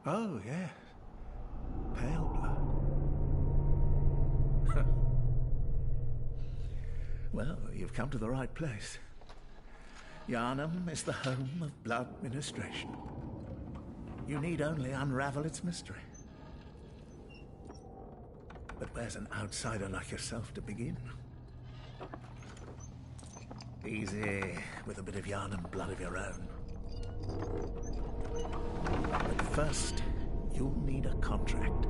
Oh, yes. Paleblood. Well, you've come to the right place. Yharnam is the home of blood ministration. You need only unravel its mystery. But where's an outsider like yourself to begin? Easy, with a bit of Yharnam blood of your own. But first, you'll need a contract.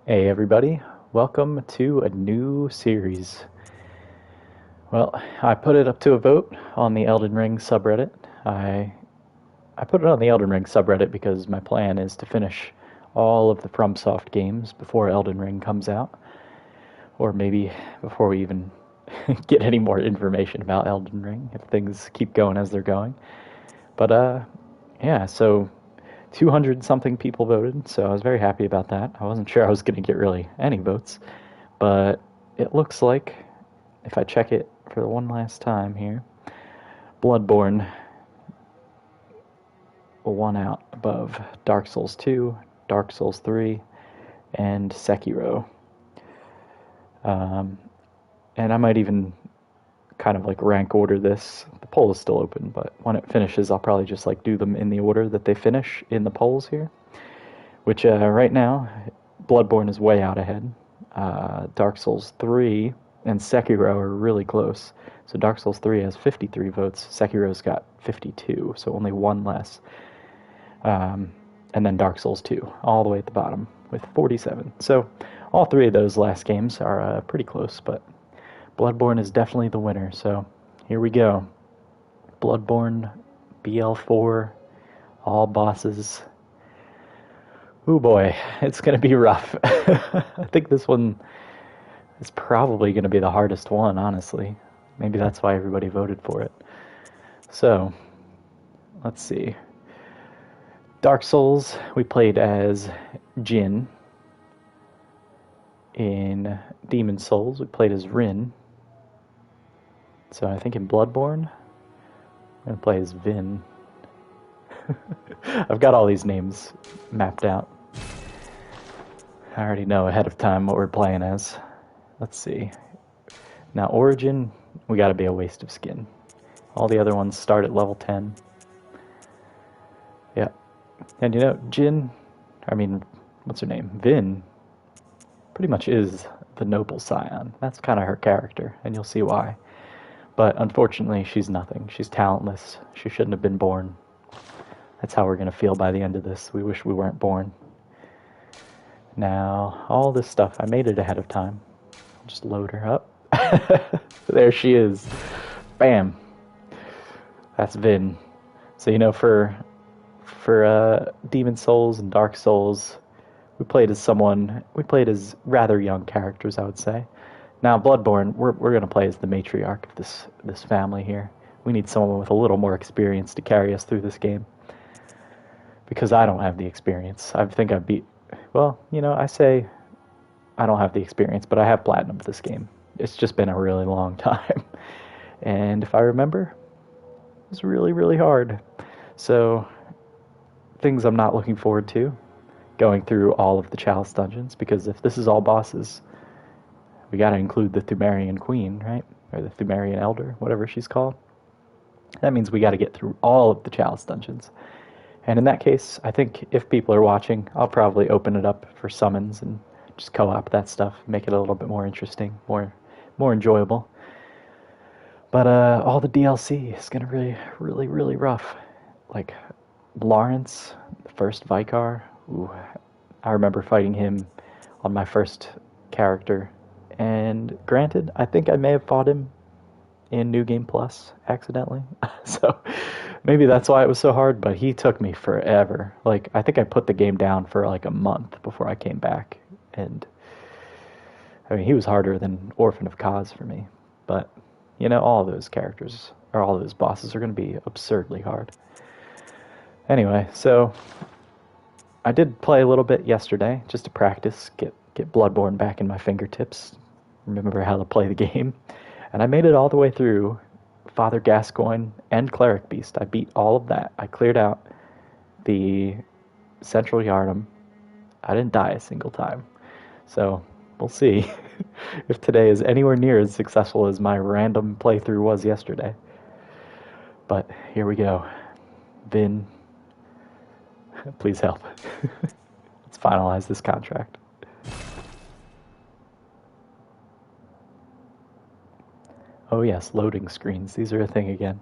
Hey everybody, welcome to a new series. Well, I put it up to a vote on the Elden Ring subreddit. I put it on the Elden Ring subreddit because my plan is to finish all of the FromSoft games before Elden Ring comes out. Or maybe before we even get any more information about Elden Ring, if things keep going as they're going. But yeah, so 200 something people voted, so I was very happy about that. I wasn't sure I was going to get really any votes, but it looks like, if I check it for the one last time here, Bloodborne won out above Dark Souls 2, Dark Souls 3, and Sekiro. And I might even kind of like rank order this. The poll is still open, but when it finishes, I'll probably just like do them in the order that they finish in the polls here. Which right now, Bloodborne is way out ahead. Dark Souls 3 and Sekiro are really close. So Dark Souls 3 has 53 votes. Sekiro's got 52, so only one less. And then Dark Souls 2, all the way at the bottom, with 47. So all three of those last games are pretty close, but Bloodborne is definitely the winner, so here we go. Bloodborne, BL4, all bosses. Ooh boy, it's going to be rough. I think this one is probably going to be the hardest one, honestly. Maybe that's why everybody voted for it. So, let's see. Dark Souls, we played as Jin. In Demon Souls, we played as Rin. So I think in Bloodborne, I'm going to play as Vin. I've got all these names mapped out. I already know ahead of time what we're playing as. Let's see. Now, Origin, we gotta be a waste of skin. All the other ones start at level 10. Yeah. And you know, what's her name? Vin pretty much is the noble scion. That's kind of her character, and you'll see why. But unfortunately, she's nothing. She's talentless. She shouldn't have been born. That's how we're going to feel by the end of this. We wish we weren't born. Now, all this stuff, I made it ahead of time. I'll just load her up. There she is. Bam. That's Vin. So, you know, for Demon Souls and Dark Souls, we played as rather young characters, I would say. Now, Bloodborne, we're going to play as the matriarch of this family here. We need someone with a little more experience to carry us through this game. Because I don't have the experience. I think I beat... Well, you know, I say I don't have the experience, but I have platinumed this game. It's just been a really long time. And if I remember, it was really, really hard. So, things I'm not looking forward to. Going through all of the Chalice dungeons, because if this is all bosses, we gotta include the Thumerian Queen, right? Or the Thumerian Elder, whatever she's called. That means we gotta get through all of the Chalice dungeons. And in that case, I think if people are watching, I'll probably open it up for summons and just co-op that stuff, make it a little bit more interesting, more enjoyable. But all the DLC is gonna be really, really rough. Like Lawrence, the first Vicar. Ooh, I remember fighting him on my first character. And granted, I think I may have fought him in New Game Plus accidentally. So maybe that's why it was so hard, but he took me forever. Like, I think I put the game down for like a month before I came back. And I mean, he was harder than Orphan of Kos for me. But, you know, all those characters, or all those bosses are going to be absurdly hard. Anyway, so I did play a little bit yesterday just to practice, get Bloodborne back in my fingertips, remember how to play the game. And I made it all the way through Father Gascoigne and Cleric Beast. I beat all of that. I cleared out the Central Yharnam. I didn't die a single time. So we'll see if today is anywhere near as successful as my random playthrough was yesterday. But here we go. Vin, please help. Let's finalize this contract. Oh yes, loading screens. These are a thing again.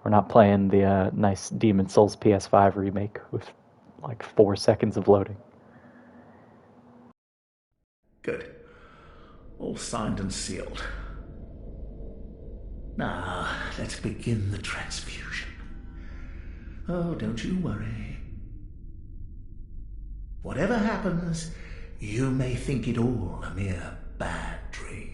We're not playing the nice Demon's Souls PS5 remake with like 4 seconds of loading. Good. All signed and sealed. Now, let's begin the transfusion. Oh, don't you worry. Whatever happens, you may think it all a mere bad dream.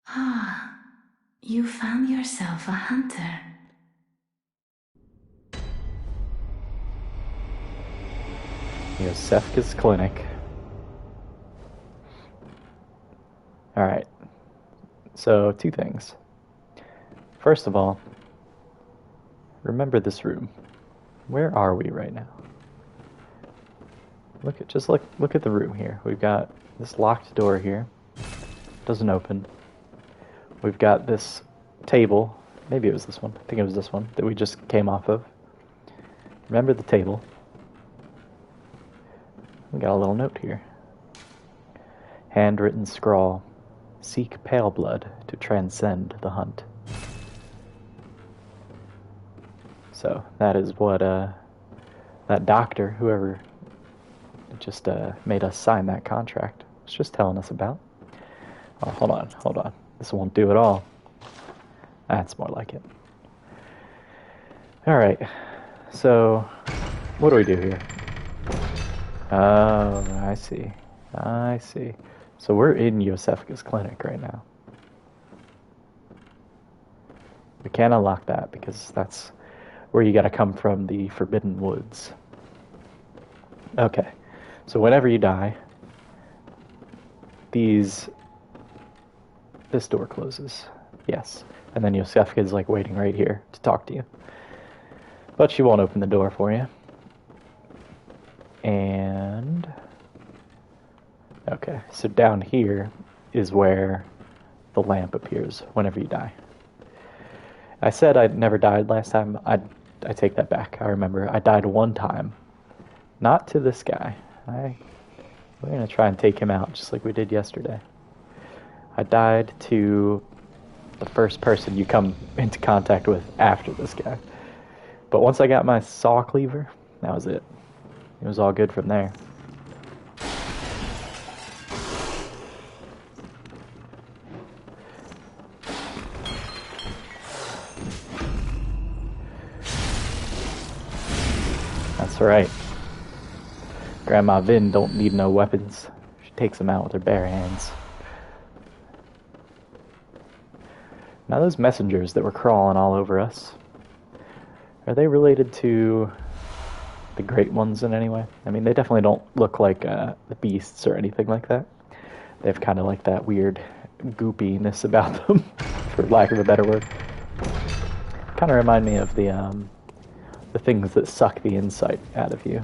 Ah, you found yourself a hunter. Iosefka's clinic. Alright. So, 2 things. First of all, remember this room. Where are we right now? Look at the room here. We've got this locked door here. Doesn't open. We've got this table. Maybe it was this one. I think it was this one that we just came off of. Remember the table. We got a little note here. Handwritten scrawl. Seek Paleblood to transcend the hunt. So that is what that doctor, whoever just made us sign that contract, was just telling us about. Oh, hold on. This won't do it all. That's more like it. Alright, so what do we do here? Oh, I see. So we're in Iosefka's clinic right now. We can't unlock that because that's where you gotta come from, the Forbidden Woods. Okay, so whenever you die, this door closes. Yes. And then Iosefka is like waiting right here to talk to you. But she won't open the door for you. And okay, so down here is where the lamp appears whenever you die. I said I never died last time. I take that back. I remember I died one time. Not to this guy. We're gonna try and take him out just like we did yesterday. I died to the first person you come into contact with after this guy. But once I got my saw cleaver, that was it. It was all good from there. That's right. Grandma Vin don't need no weapons. She takes them out with her bare hands. Now those messengers that were crawling all over us, Are they related to the Great Ones in any way? I mean, they definitely don't look like the Beasts or anything like that. They have kind of like that weird goopiness about them, for lack of a better word. Kind of remind me of the things that suck the insight out of you.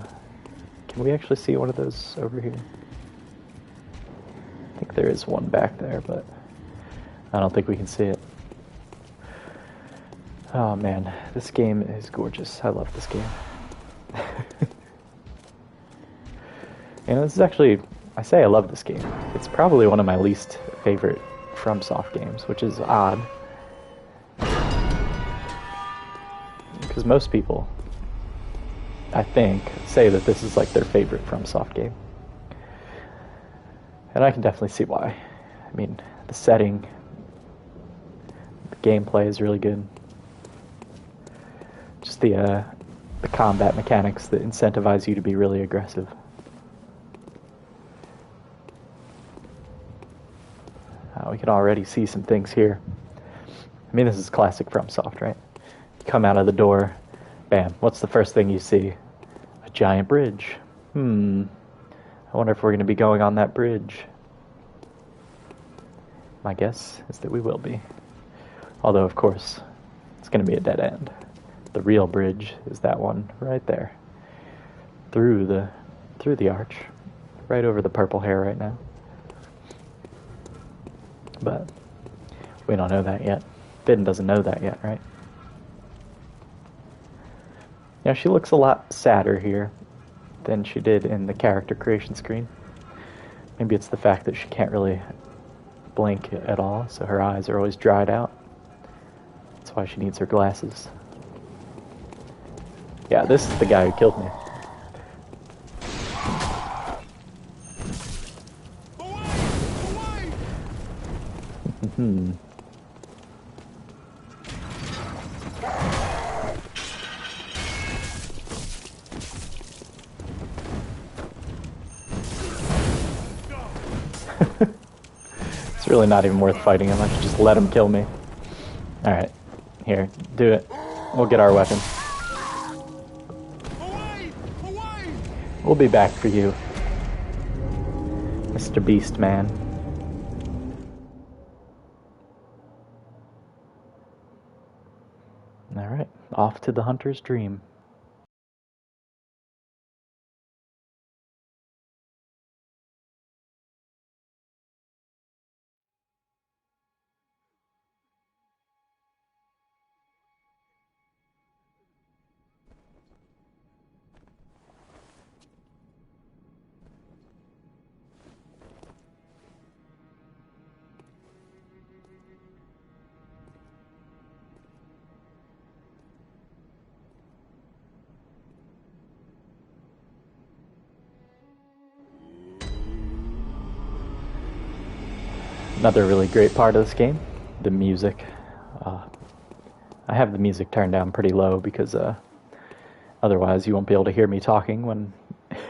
Can we actually see one of those over here? I think there is one back there, but I don't think we can see it. Oh man, this game is gorgeous. I love this game. You know, this is actually, I say I love this game. It's probably one of my least favorite FromSoft games, which is odd. Because most people, I think, say that this is like their favorite FromSoft game. And I can definitely see why. I mean, the setting, the gameplay is really good. Just the combat mechanics that incentivize you to be really aggressive. We can already see some things here. I mean, this is classic FromSoft, right? You come out of the door, bam, what's the first thing you see? A giant bridge. I wonder if we're going to be going on that bridge. My guess is that we will be. Although, of course, it's going to be a dead end. The real bridge is that one right there. Through the arch. Right over the purple hair right now. But we don't know that yet. Finn doesn't know that yet, right? Yeah, she looks a lot sadder here than she did in the character creation screen. Maybe it's the fact that she can't really blink at all, so her eyes are always dried out. That's why she needs her glasses. Yeah, this is the guy who killed me. It's really not even worth fighting him. I should just let him kill me. Alright. Here, do it. We'll get our weapon. We'll be back for you, Mr. Beast Man. Alright, off to the hunter's dream. Another really great part of this game, the music. I have the music turned down pretty low because otherwise you won't be able to hear me talking when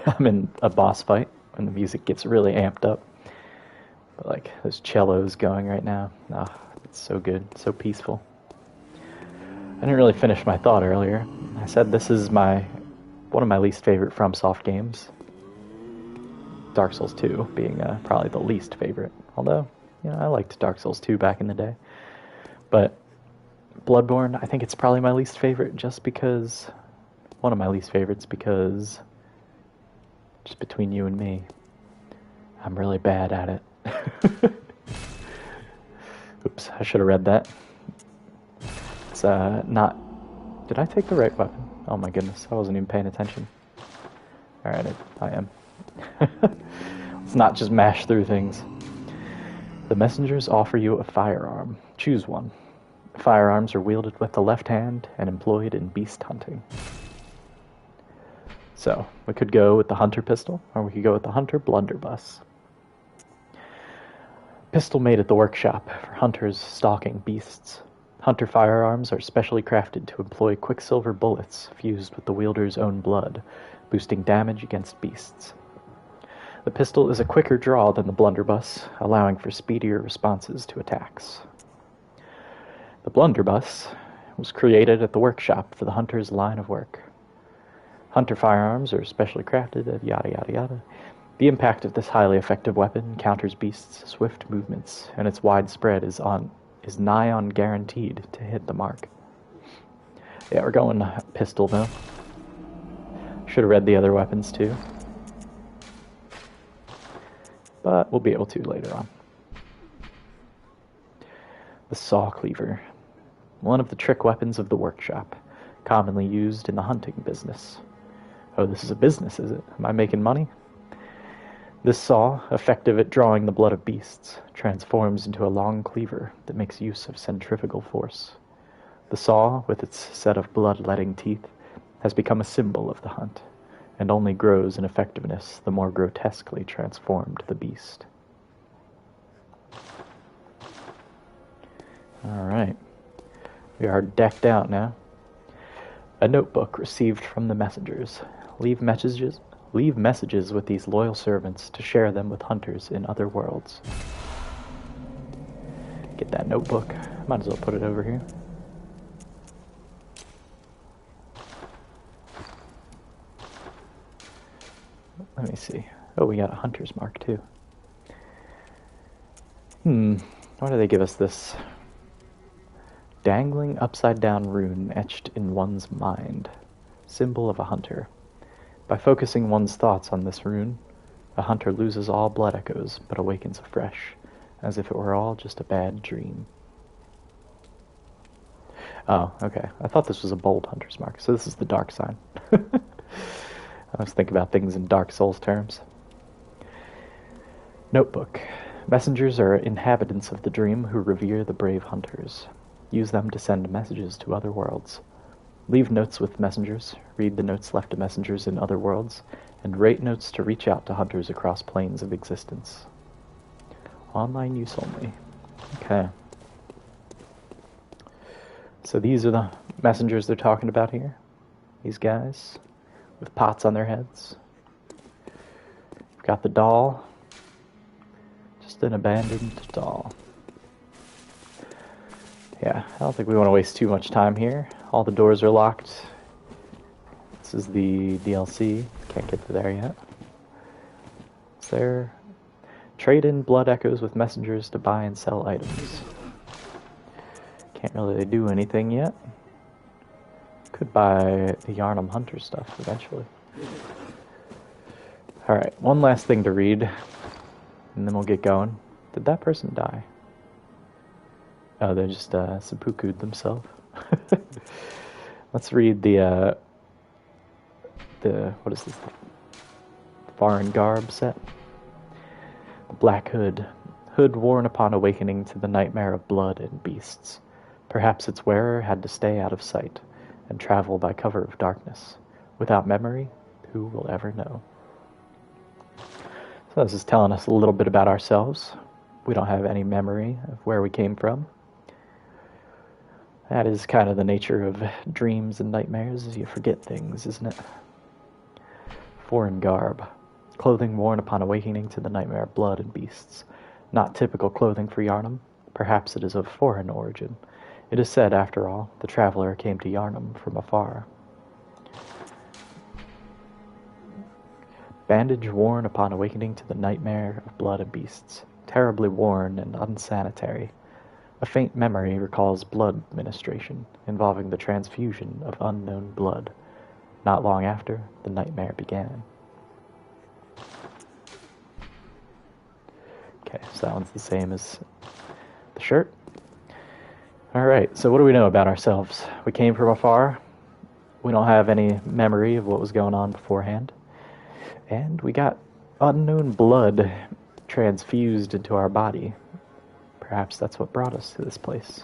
I'm in a boss fight, when the music gets really amped up. But like those cellos going right now, it's so good, so peaceful. I didn't really finish my thought earlier. I said this is one of my least favorite FromSoft games. Dark Souls 2 being probably the least favorite, although I liked Dark Souls 2 back in the day. But Bloodborne, I think it's probably my least favorite just because... One of my least favorites because... Just between you and me, I'm really bad at it. Oops, I should have read that. It's not... Did I take the right weapon? Oh my goodness, I wasn't even paying attention. Alright, I am. Let's not just mash through things. The messengers offer you a firearm. Choose one. Firearms are wielded with the left hand and employed in beast hunting. So, we could go with the hunter pistol, or we could go with the hunter blunderbuss. Pistol made at the workshop for hunters stalking beasts. Hunter firearms are specially crafted to employ quicksilver bullets fused with the wielder's own blood, boosting damage against beasts. The pistol is a quicker draw than the blunderbuss, allowing for speedier responses to attacks. The blunderbuss was created at the workshop for the hunter's line of work. Hunter firearms are specially crafted, yada yada yada. The impact of this highly effective weapon counters beasts' swift movements, and its widespread is nigh on guaranteed to hit the mark. Yeah, we're going pistol though. Should have read the other weapons too. But we'll be able to later on. The saw cleaver. One of the trick weapons of the workshop, commonly used in the hunting business. Oh, this is a business, is it? Am I making money? This saw, effective at drawing the blood of beasts, transforms into a long cleaver that makes use of centrifugal force. The saw, with its set of blood-letting teeth, has become a symbol of the hunt, and only grows in effectiveness the more grotesquely transformed the beast. Alright. We are decked out now. A notebook received from the messengers. Leave messages with these loyal servants to share them with hunters in other worlds. Get that notebook. Might as well put it over here. Let me see. Oh, we got a hunter's mark too. Why do they give us this? Dangling upside-down rune etched in one's mind. Symbol of a hunter. By focusing one's thoughts on this rune, a hunter loses all blood echoes, but awakens afresh, as if it were all just a bad dream. Oh, okay. I thought this was a bold hunter's mark, so this is the dark sign. I was thinking about things in Dark Souls terms. Notebook. Messengers are inhabitants of the dream who revere the brave hunters. Use them to send messages to other worlds. Leave notes with messengers, read the notes left to messengers in other worlds, and rate notes to reach out to hunters across planes of existence. Online use only. Okay. So these are the messengers they're talking about here. These guys with pots on their heads. We've got the doll. Just an abandoned doll. Yeah, I don't think we want to waste too much time here. All the doors are locked. This is the DLC. Can't get to there yet. It's there. Trade in blood echoes with messengers to buy and sell items. Can't really do anything yet. Could buy the Yharnam Hunter stuff eventually. Alright, one last thing to read, and then we'll get going. Did that person die? Oh, they just seppuku'd themselves. Let's read the what is this? The foreign garb set. The black hood. Hood worn upon awakening to the nightmare of blood and beasts. Perhaps its wearer had to stay out of sight and travel by cover of darkness. Without memory, who will ever know? So this is telling us a little bit about ourselves. We don't have any memory of where we came from. That is kind of the nature of dreams and nightmares, is you forget things, isn't it? Foreign garb. Clothing worn upon awakening to the nightmare of blood and beasts. Not typical clothing for Yharnam. Perhaps it is of foreign origin. It is said, after all, the traveler came to Yharnam from afar. Bandage worn upon awakening to the nightmare of blood and beasts. Terribly worn and unsanitary. A faint memory recalls blood ministration, involving the transfusion of unknown blood. Not long after, the nightmare began. Okay, so that one's the same as the shirt. Alright, so what do we know about ourselves? We came from afar. We don't have any memory of what was going on beforehand. And we got unknown blood transfused into our body. Perhaps that's what brought us to this place.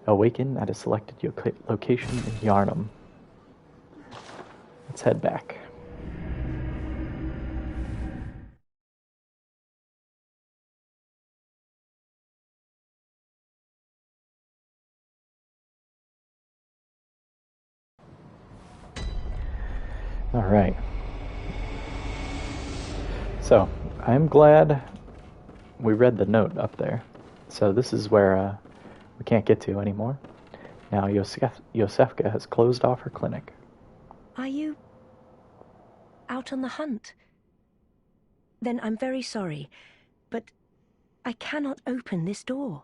Awaken at a selected location in Yharnam. Let's head back. Alright. So, I'm glad we read the note up there. So this is where we can't get to anymore. Now Iosefka has closed off her clinic. Are you out on the hunt? Then I'm very sorry, but I cannot open this door.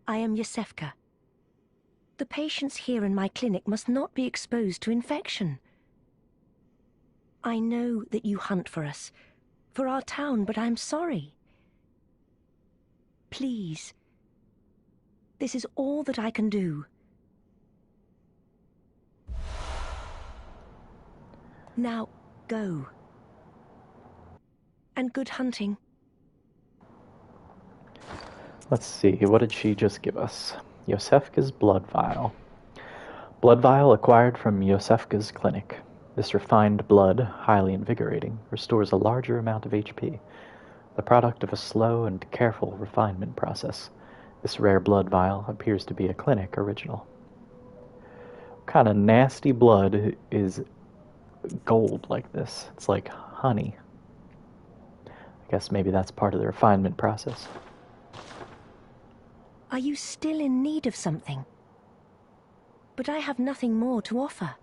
I am Iosefka. The patients here in my clinic must not be exposed to infection. I know that you hunt for us, for our town, but I'm sorry. Please. This is all that I can do. Now, go. And good hunting. Let's see, what did she just give us? Iosefka's blood vial. Blood vial acquired from Iosefka's clinic. This refined blood, highly invigorating, restores a larger amount of HP. The product of a slow and careful refinement process. This rare blood vial appears to be a clinic original. What kind of nasty blood is gold like this? It's like honey. I guess maybe that's part of the refinement process. Are you still in need of something? But I have nothing more to offer.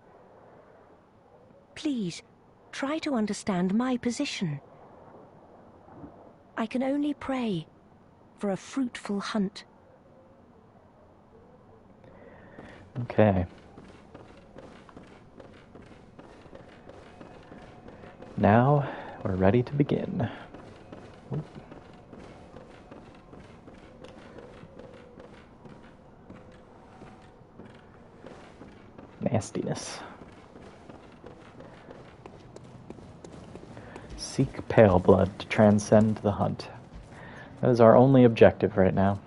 Please, try to understand my position. I can only pray for a fruitful hunt. Okay. Now we're ready to begin. Nastiness. Seek Paleblood to transcend the hunt. That is our only objective right now.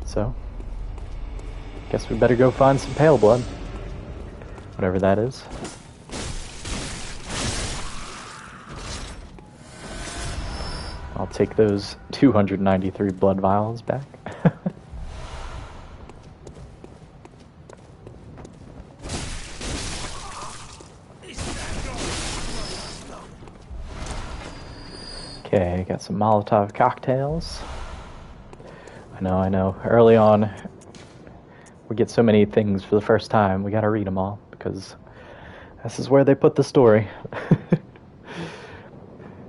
So, guess we better go find some Paleblood. Whatever that is. I'll take those 293 blood vials back. Okay, got some Molotov cocktails. I know. Early on, we get so many things for the first time, we gotta read them all, because this is where they put the story.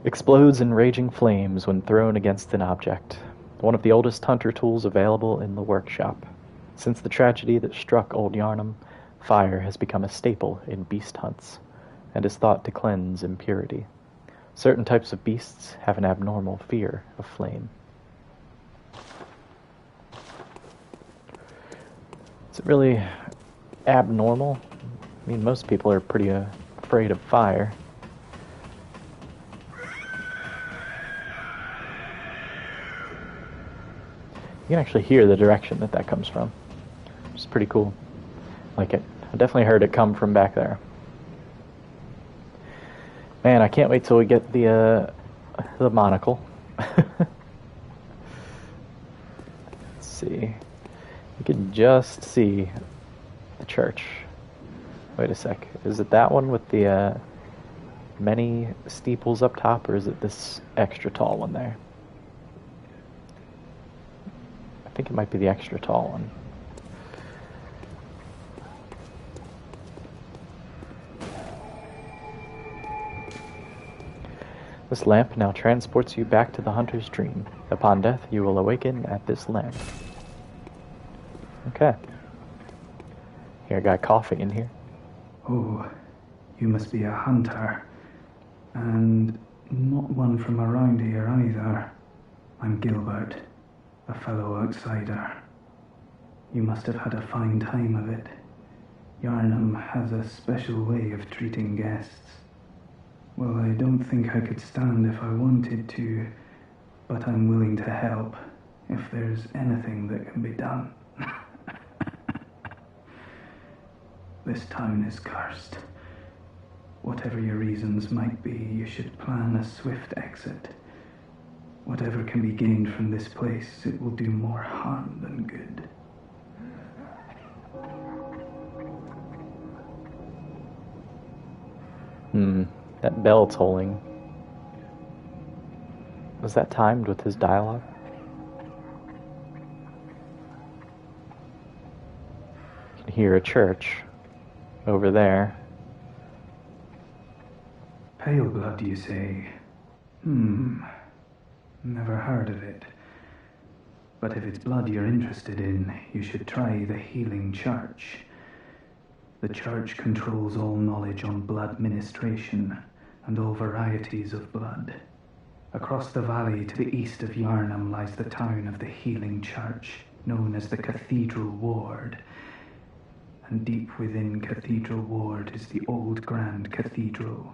Explodes in raging flames when thrown against an object. One of the oldest hunter tools available in the workshop. Since the tragedy that struck Old Yharnam, fire has become a staple in beast hunts, and is thought to cleanse impurity. Certain types of beasts have an abnormal fear of flame. Is it really abnormal? I mean, most people are pretty afraid of fire. You can actually hear the direction that comes from, which is pretty cool. Like it. I definitely heard it come from back there. Man, I can't wait till we get the monocle. Let's see. You can just see the church. Wait a sec. Is it that one with the many steeples up top, or is it this extra tall one there? I think it might be the extra tall one. This lamp now transports you back to the hunter's dream. Upon death, you will awaken at this lamp. Okay. Here, I got coffee in here. Oh, you must be a hunter. And not one from around here either. I'm Gilbert, a fellow outsider. You must have had a fine time of it. Yharnam has a special way of treating guests. Well, I don't think I could stand if I wanted to, but I'm willing to help if there's anything that can be done. This town is cursed. Whatever your reasons might be, you should plan a swift exit. Whatever can be gained from this place, it will do more harm than good. That bell tolling. Was that timed with his dialogue? can hear a church over there. Paleblood, you say? Never heard of it. But if it's blood you're interested in, you should try the Healing Church. The church controls all knowledge on blood ministration and all varieties of blood. Across the valley to the east of Yharnam lies the town of the Healing Church, known as the Cathedral Ward. And deep within Cathedral Ward is the old Grand Cathedral,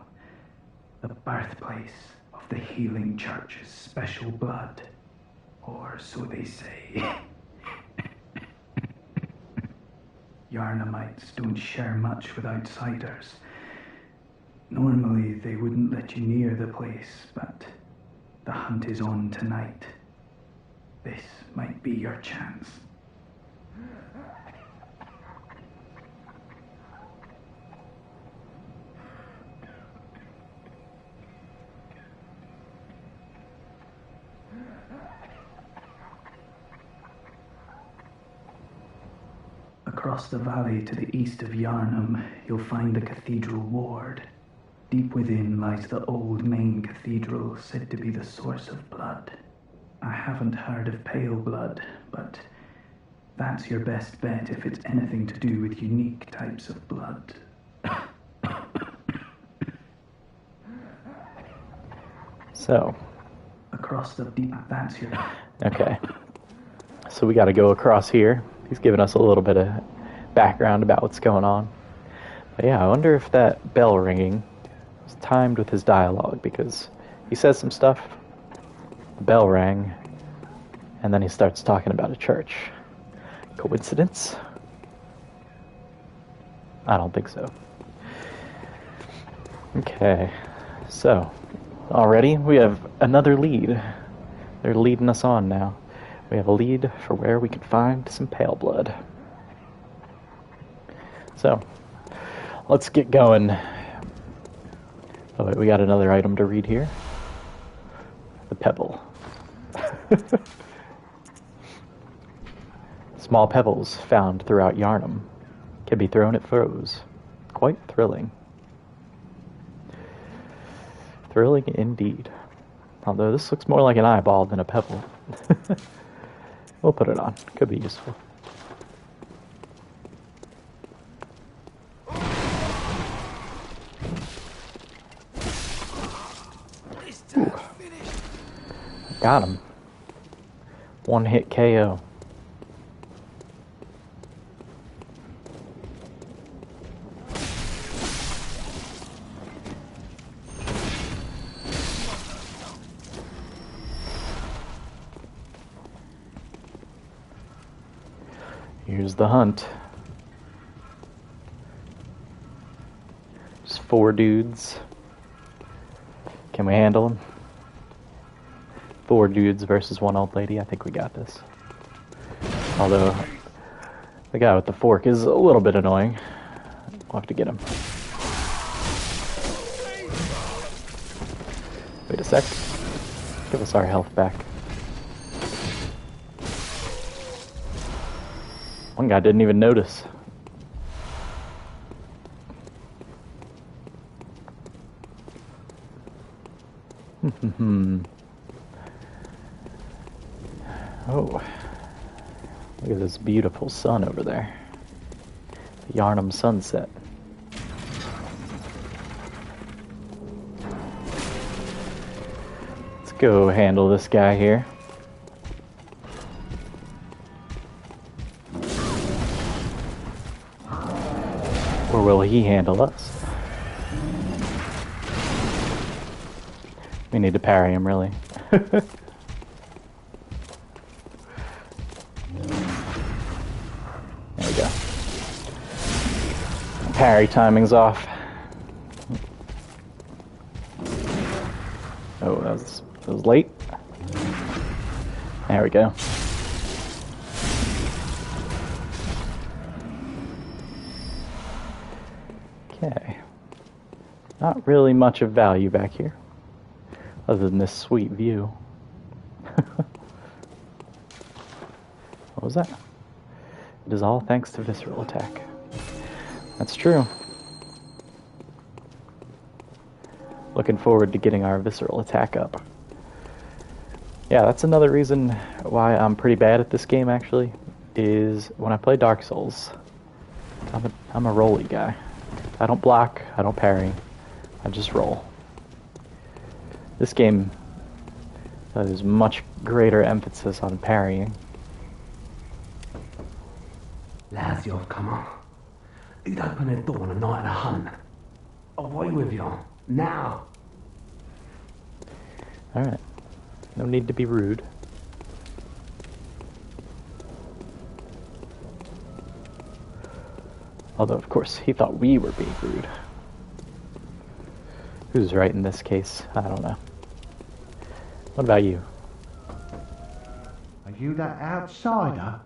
the birthplace of the Healing Church's special blood. Or so they say. Yharnamites don't share much with outsiders. Normally they wouldn't let you near the place, but the hunt is on tonight. This might be your chance. Across the valley to the east of Yharnam, you'll find the Cathedral Ward. Deep within lies the old main cathedral, said to be the source of blood. I haven't heard of pale blood, but that's your best bet if it's anything to do with unique types of blood. So. Across the deep, that's your... Okay. So we got to go across here. He's giving us a little bit of background about what's going on. But yeah, I wonder if that bell ringing was timed with his dialogue, because he says some stuff, the bell rang, and then he starts talking about a church. Coincidence? I don't think so. Okay, so already we have another lead. They're leading us on now. We have a lead for where we can find some pale blood. So, let's get going. Oh wait, we got another item to read here. The pebble. Small pebbles found throughout Yharnam can be thrown at foes. Quite thrilling. Thrilling indeed. Although this looks more like an eyeball than a pebble. We'll put it on. Could be useful. Ooh. Got him. One hit KO. Here's the hunt. Just 4 dudes. Can we handle them? 4 dudes versus 1 old lady. I think we got this. Although, the guy with the fork is a little bit annoying. We'll have to get him. Wait a sec. Give us our health back. One guy didn't even notice. Oh, look at this beautiful sun over there. The Yharnam sunset. Let's go handle this guy here. Or will he handle us? We need to parry him, really. There we go. Parry timing's off. Oh, that was late. There we go. Okay. Not really much of value back here, other than this sweet view. What was that? It is all thanks to visceral attack. That's true. Looking forward to getting our visceral attack up. Yeah, that's another reason why I'm pretty bad at this game, actually, is when I play Dark Souls, I'm a rolly guy. I don't block, I don't parry, I just roll. This game, there's much greater emphasis on parrying. Lads, you've come on. You'd open the door on a night of the hunt. Away with you. Now. Alright. No need to be rude. Although, of course, he thought we were being rude. Who's right in this case? I don't know. What about you? Are you that outsider?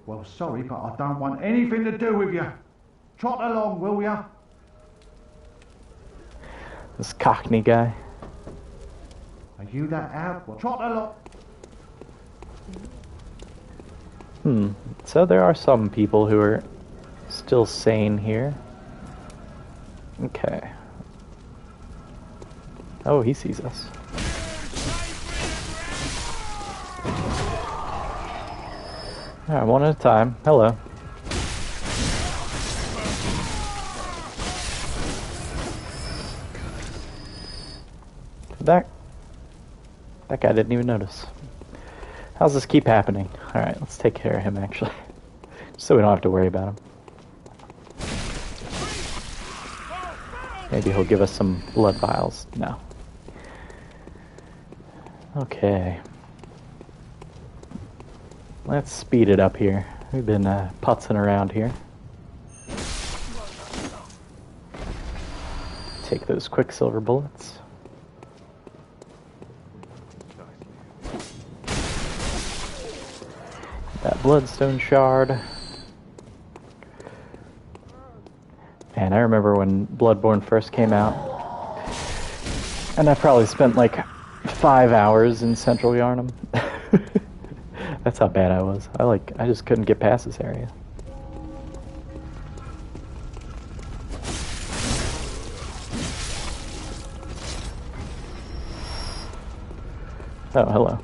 Well, sorry, but I don't want anything to do with you. Trot along, will ya? This Cockney guy. Are you that out? Well, trot along. So there are some people who are still sane here. Okay. Oh, he sees us. Alright, one at a time. Hello. That guy didn't even notice. How's this keep happening? Alright, let's take care of him, actually. So we don't have to worry about him. Maybe he'll give us some blood vials. No. Okay. Let's speed it up here. We've been putzing around here. Take those quicksilver bullets. That bloodstone shard. And I remember when Bloodborne first came out, and I probably spent like 5 hours in Central Yharnam. That's how bad I was. I just couldn't get past this area. Oh, hello.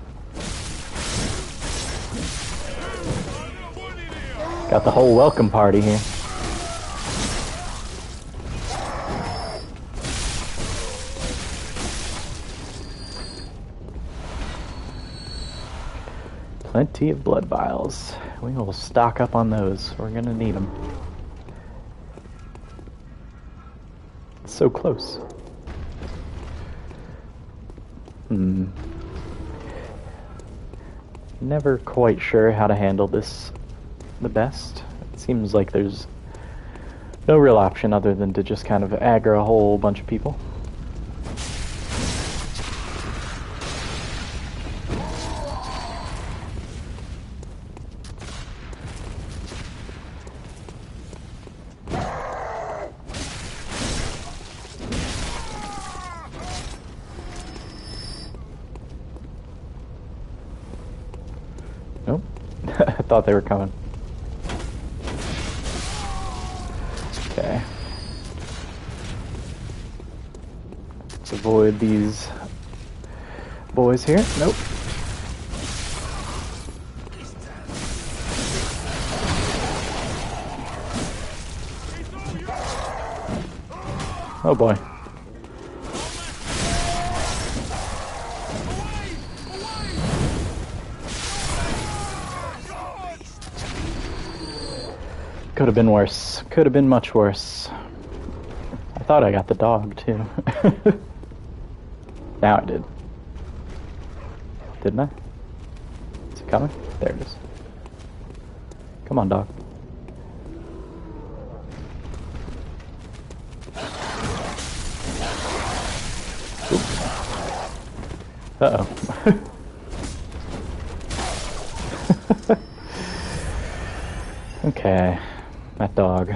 Got the whole welcome party here. Plenty of blood vials. We will stock up on those. We're gonna need them. So close. Never quite sure how to handle this the best. It seems like there's no real option other than to just kind of aggro a whole bunch of people. Nope. I thought they were coming. Okay. Let's avoid these boys here. Nope. Oh boy. Could have been worse. Could have been much worse. I thought I got the dog, too. Now I did. Didn't I? Is it coming? There it is. Come on, dog. Oops. Uh-oh. Okay. That dog.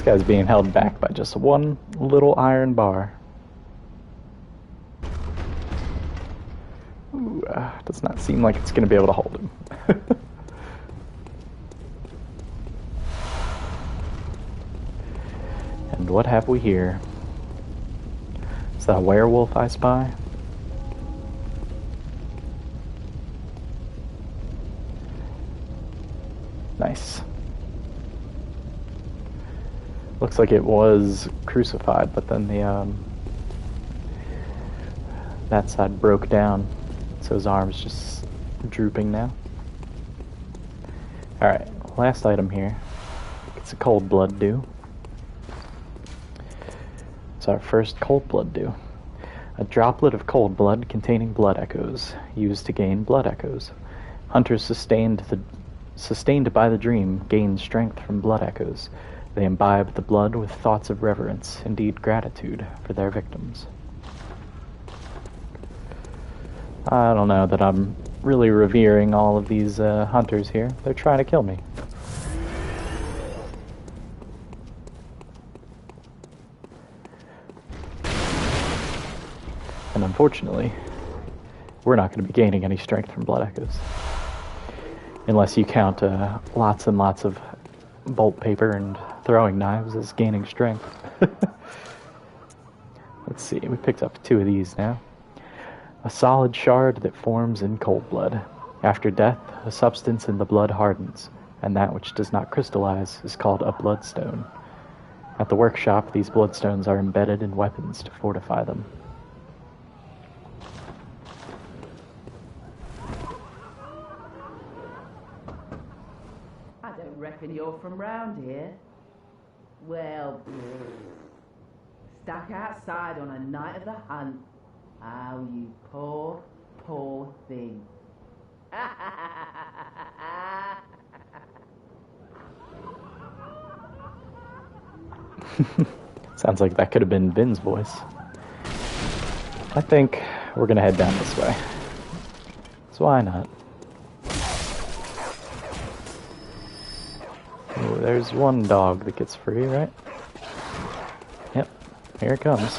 guy's being held back by just one little iron bar. Ooh, does not seem like it's going to be able to hold him. And what have we here? Is that a werewolf I spy? Nice. Looks like it was crucified, but then the that side broke down, so his arm's just drooping now. Alright, last item here. It's a cold blood dew. It's our first cold blood dew. A droplet of cold blood containing blood echoes, used to gain blood echoes. Hunters sustained by the dream gain strength from blood echoes. They imbibe the blood with thoughts of reverence, indeed gratitude, for their victims. I don't know that I'm really revering all of these hunters here. They're trying to kill me. And unfortunately, we're not going to be gaining any strength from blood echoes. Unless you count lots and lots of bolt paper and throwing knives as gaining strength. Let's see, we picked up 2 of these now. A solid shard that forms in cold blood. After death, a substance in the blood hardens, and that which does not crystallize is called a bloodstone. At the workshop, these bloodstones are embedded in weapons to fortify them. I don't reckon you're from round here. Well, stuck outside on a night of the hunt. Oh, you poor, poor thing. Sounds like that could have been Vin's voice. I think we're gonna head down this way. So why not? Ooh, there's one dog that gets free, right? Yep, here it comes.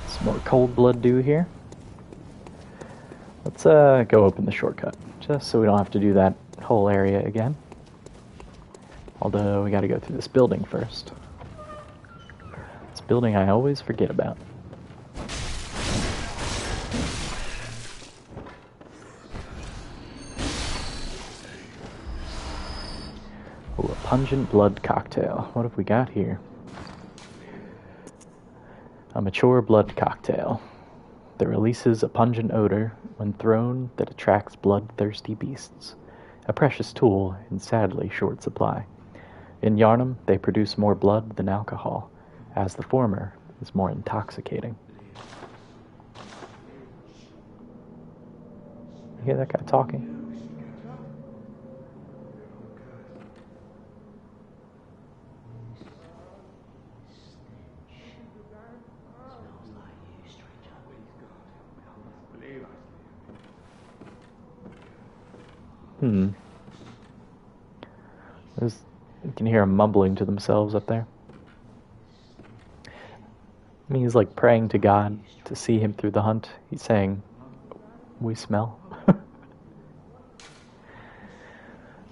Some more cold blood dew here. Let's go open the shortcut, just so we don't have to do that whole area again. Although we gotta go through this building first. This building I always forget about. Ooh, a pungent blood cocktail. What have we got here? A mature blood cocktail that releases a pungent odor when thrown that attracts bloodthirsty beasts. A precious tool in sadly short supply. In Yharnam, they produce more blood than alcohol, as the former is more intoxicating. You hear that guy talking? You can hear them mumbling to themselves up there. I mean, he's like praying to God to see him through the hunt. He's saying, "We smell." Let's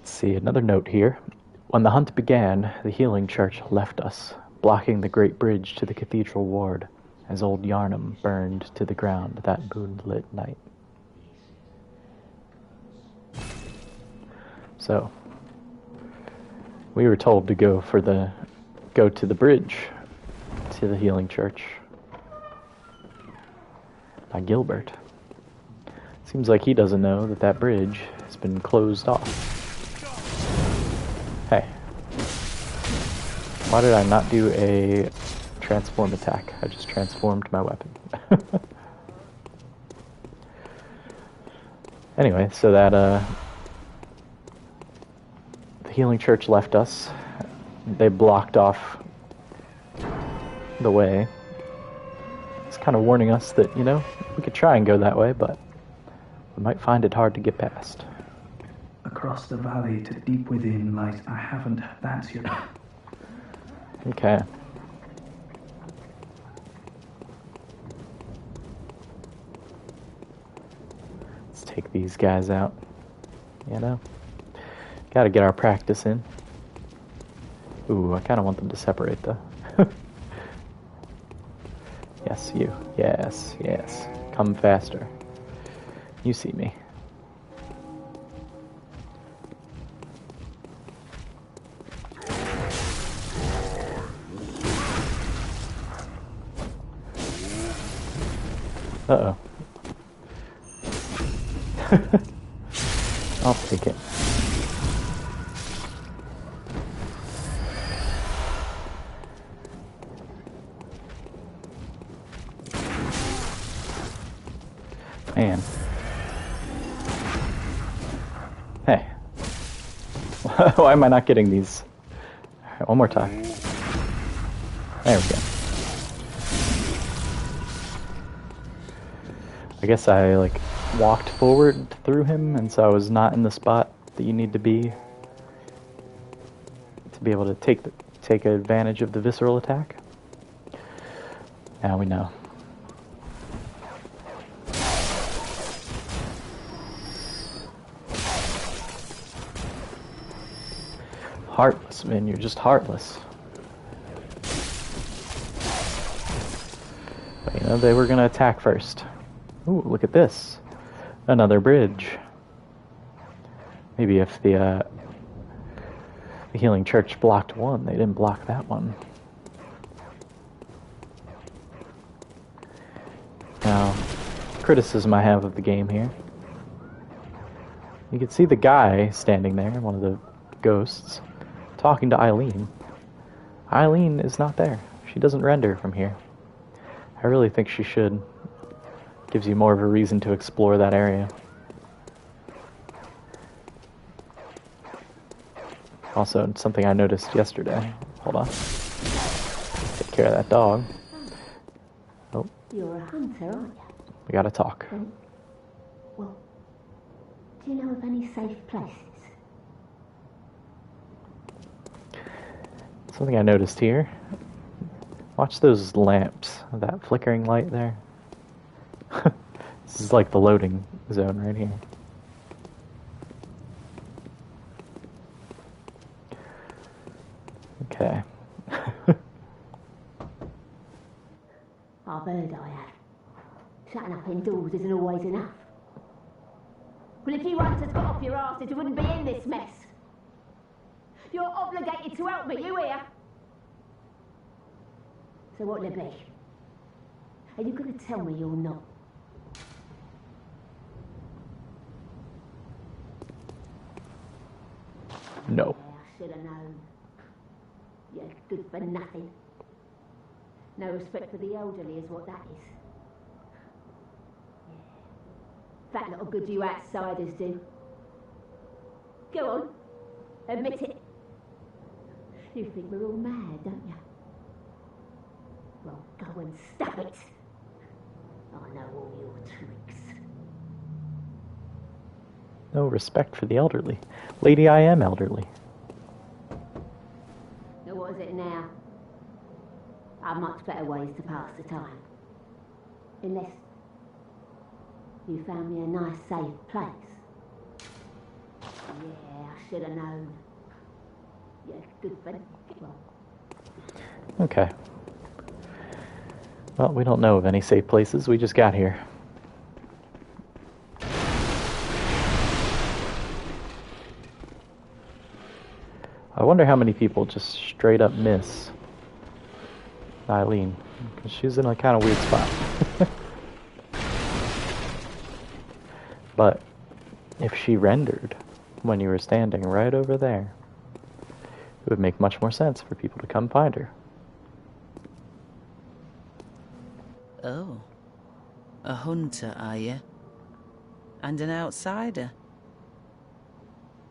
see, another note here. When the hunt began, the healing church left us, blocking the great bridge to the cathedral ward, as old Yharnam burned to the ground that moonlit night. So, we were told to go to the bridge to the healing church by Gilbert. Seems like he doesn't know that that bridge has been closed off. Hey, why did I not do a transform attack? I just transformed my weapon. Anyway, so that the healing church left us. They blocked off the way. kind of warning us that, you know, we could try and go that way, but we might find it hard to get past. Across the valley to deep within lies I haven't. That's your... Okay. Let's take these guys out. You know? Gotta get our practice in. Ooh, I kind of want them to separate, though. Yes, you. Yes, yes. Come faster. You see me. Uh-oh. I'll take it. Man. Hey. Why am I not getting these? All right, one more time. There we go. I guess I, like, walked forward through him, and so I was not in the spot that you need to be able to take advantage of the visceral attack. Now we know. Heartless, man. You're just heartless. But, you know, they were going to attack first. Ooh, look at this. Another bridge. Maybe if the Healing Church blocked one, they didn't block that one. Now, criticism I have of the game here. You can see the guy standing there, one of the ghosts, talking to Eileen. Eileen is not there. She doesn't render from here. I really think she should. Gives you more of a reason to explore that area. Also, something I noticed yesterday. Hold on. Take care of that dog. Oh. You're a hunter, aren't you? We gotta talk. Well, do you know of any safe places? Something I noticed here. Watch those lamps. That flickering light there. This is like the loading zone right here. Okay. I've heard I have. Shutting up indoors isn't always enough. Well, if you hunters got off your asses, you wouldn't be in this mess. You're obligated to help me, you hear? So what'll it be? Are you going to tell me you're not? No. Yeah, I should have known. You're good for nothing. No respect for the elderly is what that is. Yeah. That little good you outsiders do. Go on. Admit it. You think we're all mad, don't you? Well, go and stop it. I know all your tricks. No respect for the elderly. Lady, I am elderly. Now what is it now? I've much better ways to pass the time. Unless you found me a nice safe place. Yeah, I should have known. Yeah, good for... Well. Okay. Well, we don't know of any safe places. We just got here. I wonder how many people just straight up miss Eileen, because she's in a kind of weird spot. But if she rendered when you were standing right over there, it would make much more sense for people to come find her. Oh, a hunter, are you? And an outsider?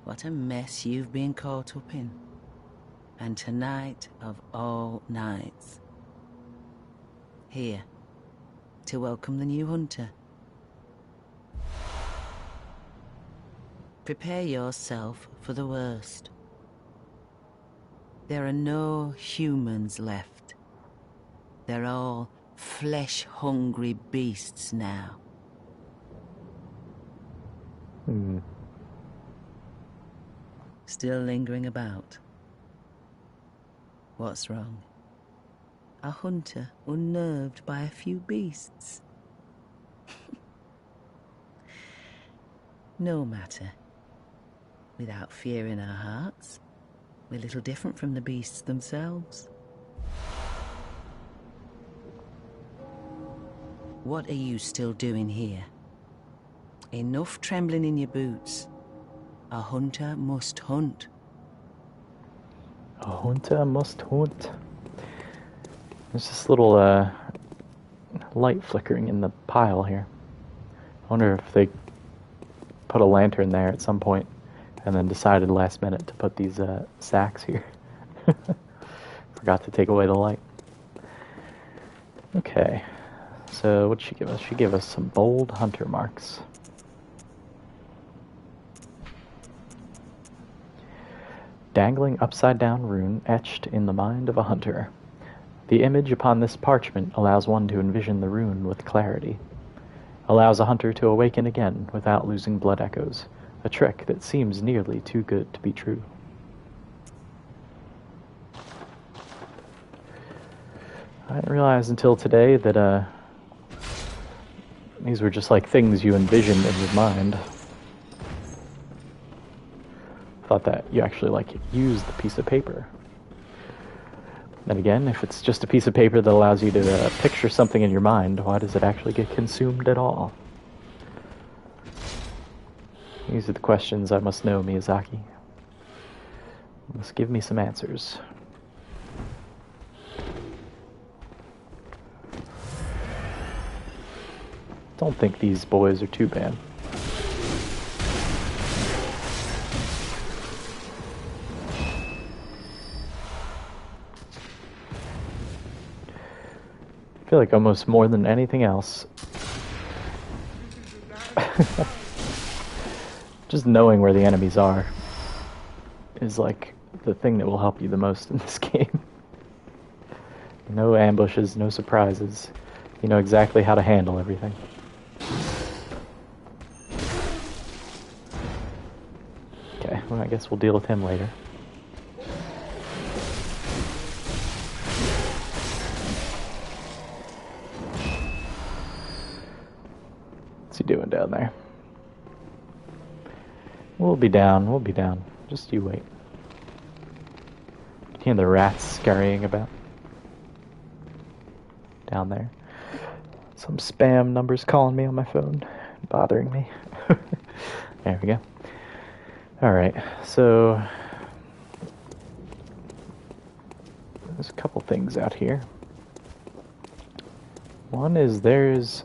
What a mess you've been caught up in. And tonight of all nights. Here, to welcome the new hunter. Prepare yourself for the worst. There are no humans left. They're all flesh-hungry beasts now. Still lingering about? What's wrong? A hunter unnerved by a few beasts? No matter. Without fear in our hearts, we're little different from the beasts themselves. What are you still doing here? Enough trembling in your boots. A hunter must hunt. A hunter must hunt. There's this little light flickering in the pile here. I wonder if they put a lantern there at some point and then decided last minute to put these sacks here. Forgot to take away the light. Okay, so what'd she give us? She gave us some bold hunter marks. Dangling upside-down rune etched in the mind of a hunter. The image upon this parchment allows one to envision the rune with clarity. Allows a hunter to awaken again without losing blood echoes. A trick that seems nearly too good to be true. I didn't realize until today that these were just like things you envisioned in your mind. Thought that you actually like use the piece of paper. Then again, if it's just a piece of paper that allows you to picture something in your mind, why does it actually get consumed at all? These are the questions I must know, Miyazaki. You must give me some answers. Don't think these boys are too bad. I feel like almost more than anything else, just knowing where the enemies are is like the thing that will help you the most in this game. No ambushes, no surprises. You know exactly how to handle everything. Okay, well, I guess we'll deal with him later. What's he doing down there? We'll be down. Just you wait. You hear the rats scurrying about? Down there. Some spam numbers calling me on my phone, bothering me. There we go. Alright, so there's a couple things out here. One is there he is.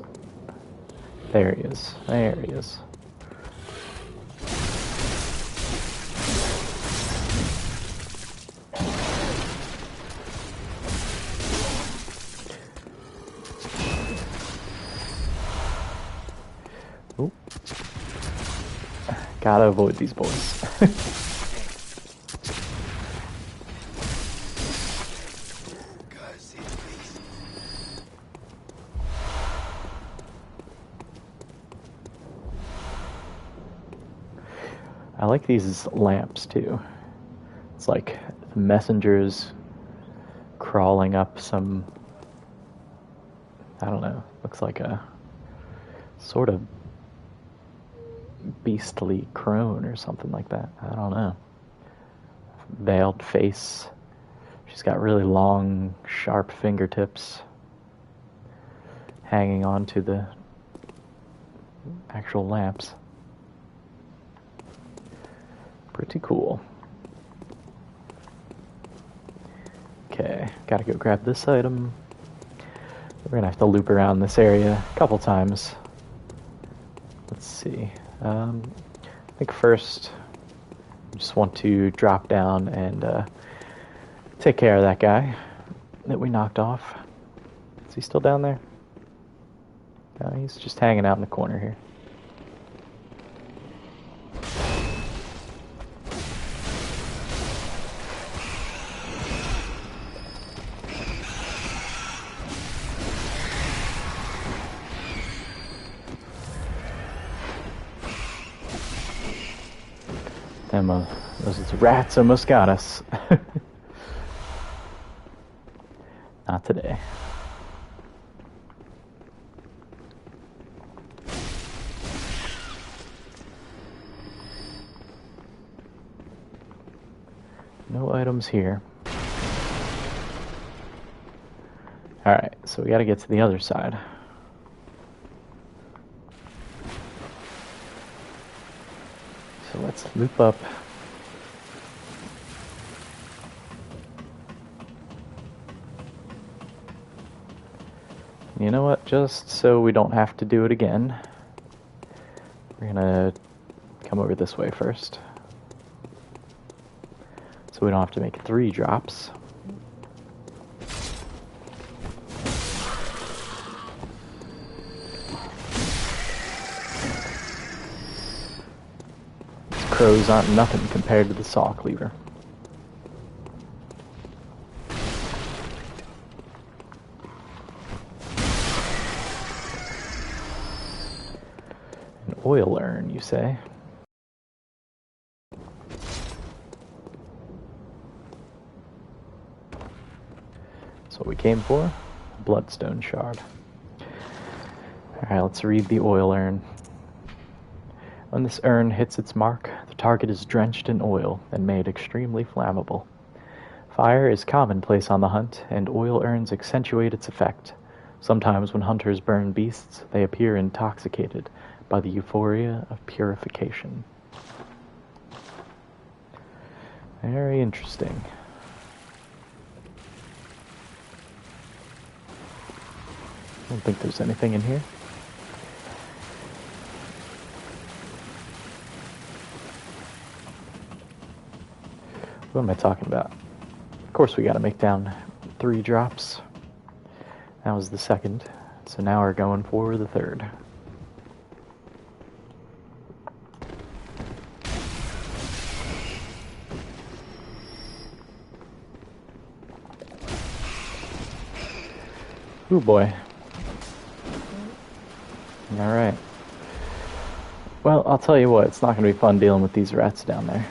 Oop. Gotta avoid these boys. I like these lamps too. It's like the messengers crawling up some, I don't know, looks like a sort of beastly crone or something like that. I don't know. Veiled face. She's got really long, sharp fingertips hanging on to the actual lamps. Pretty cool. Okay, gotta go grab this item. We're gonna have to loop around this area a couple times. Let's see. I think first, I just want to drop down and take care of that guy that we knocked off. Is he still down there? He's just hanging out in the corner here. Those rats almost got us. Not today. No items here. Alright, so we gotta get to the other side. So let's loop up. You know what, just so we don't have to do it again, we're gonna come over this way first. So we don't have to make 3 drops. These crows aren't nothing compared to the saw cleaver. Oil urn, you say? That's what we came for. Bloodstone shard. Alright, let's read the oil urn. When this urn hits its mark, the target is drenched in oil and made extremely flammable. Fire is commonplace on the hunt, and oil urns accentuate its effect. Sometimes when hunters burn beasts, they appear intoxicated by the euphoria of purification. Very interesting. I don't think there's anything in here. What am I talking about? Of course we gotta make down 3 drops. That was the second, so now we're going for the third. Ooh boy. Alright. Well, I'll tell you what, it's not going to be fun dealing with these rats down there.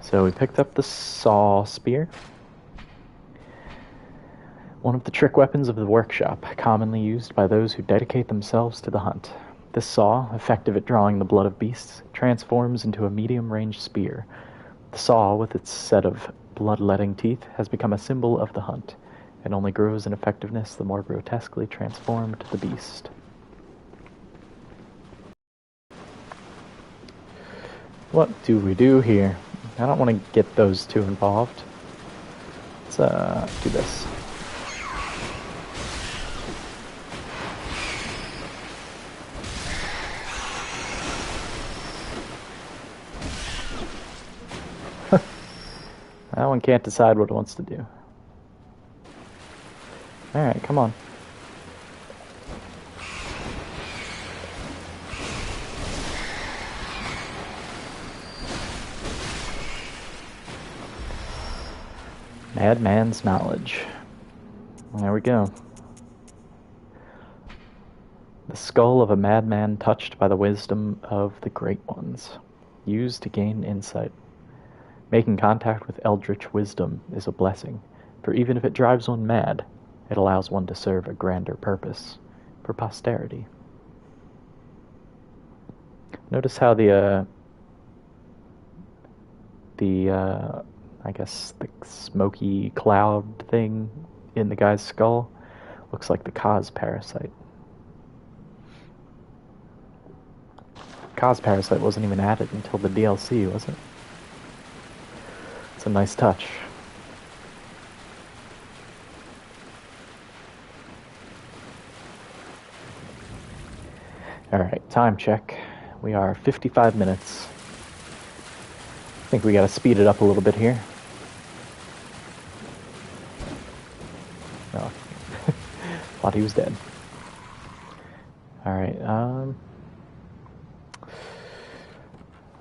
So we picked up the saw spear. One of the trick weapons of the workshop, commonly used by those who dedicate themselves to the hunt. This saw, effective at drawing the blood of beasts, transforms into a medium-range spear. The saw, with its set of bloodletting teeth, has become a symbol of the hunt, and only grows in effectiveness the more grotesquely transformed the beast. What do we do here? I don't want to get those two involved. Let's do this. That one can't decide what it wants to do. Alright, come on. Madman's knowledge. There we go. The skull of a madman touched by the wisdom of the great ones. Used to gain insight. Making contact with eldritch wisdom is a blessing, for even if it drives one mad, it allows one to serve a grander purpose, for posterity. Notice how I guess the smoky cloud thing in the guy's skull looks like the cause parasite. Cause parasite wasn't even added until the DLC, was it? It's a nice touch. Alright, time check. We are 55 minutes. I think we gotta speed it up a little bit here. No. Thought he was dead. Alright,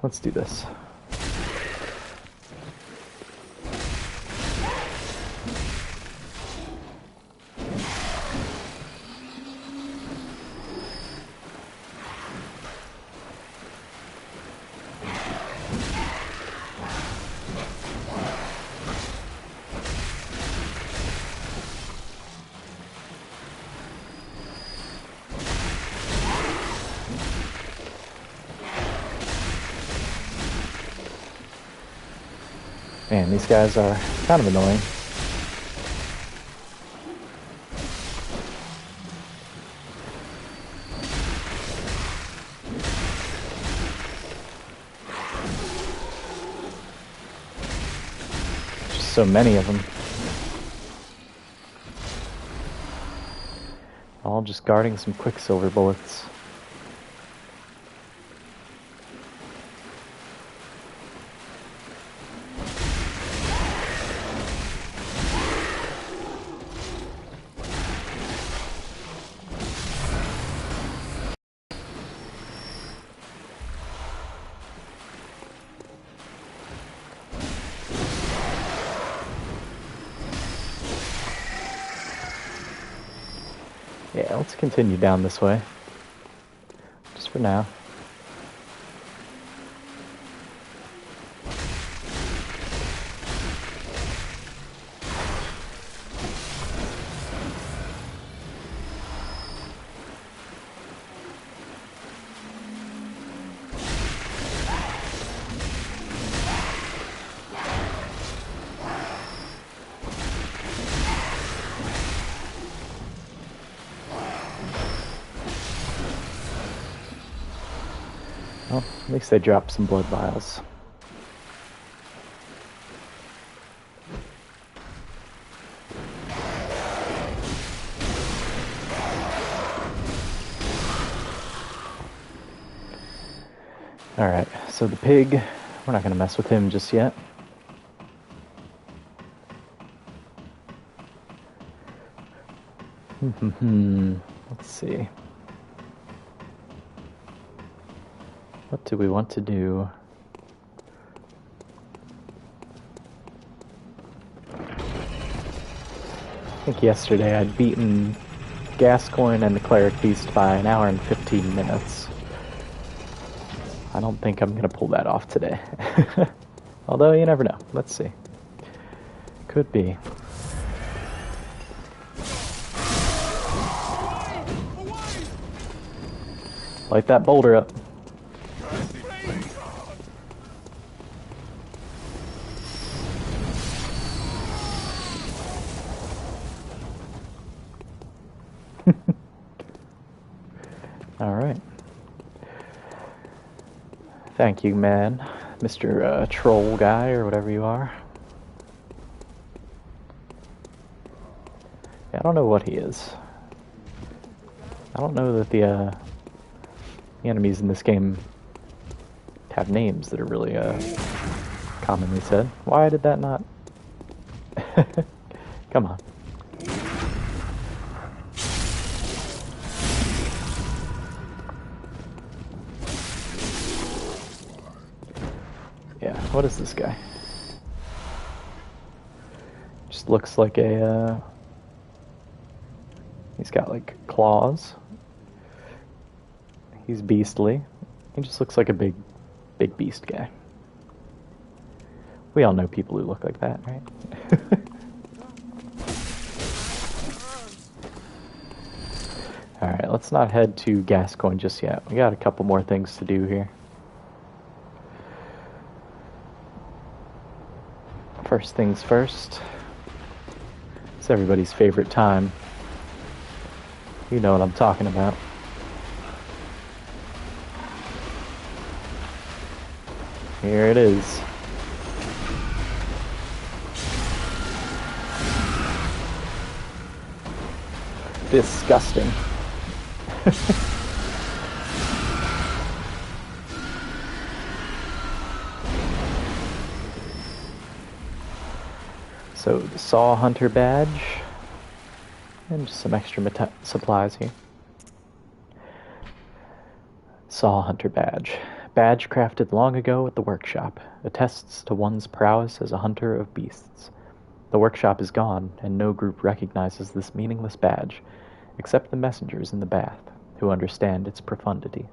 let's do this. Man, these guys are kind of annoying. Just so many of them. All just guarding some quicksilver bullets. Yeah, let's continue down this way. Just for now. Well, at least they dropped some blood vials. Alright, so the pig, we're not going to mess with him just yet. Let's see. What do we want to do? I think yesterday I'd beaten Gascoigne and the Cleric Beast by an hour and 15 minutes. I don't think I'm going to pull that off today. Although, you never know. Let's see. Could be. Light that boulder up. Alright. Thank you, man. Mr. Troll guy, or whatever you are. Yeah, I don't know what he is. I don't know that the enemies in this game have names that are really commonly said. Why did that not... Come on. Yeah, what is this guy? Just looks like a... He's got like claws. He's beastly. He just looks like a big beast guy. We all know people who look like that, right? Alright, let's not head to Gascoigne just yet. We got a couple more things to do here. First things first. It's everybody's favorite time. You know what I'm talking about. Here it is. Disgusting. So, the Saw Hunter badge. And just some extra supplies here. Saw Hunter Badge. Badge crafted long ago at the workshop. Attests to one's prowess as a hunter of beasts. The workshop is gone, and no group recognizes this meaningless badge, except the messengers in the bath, who understand its profundity.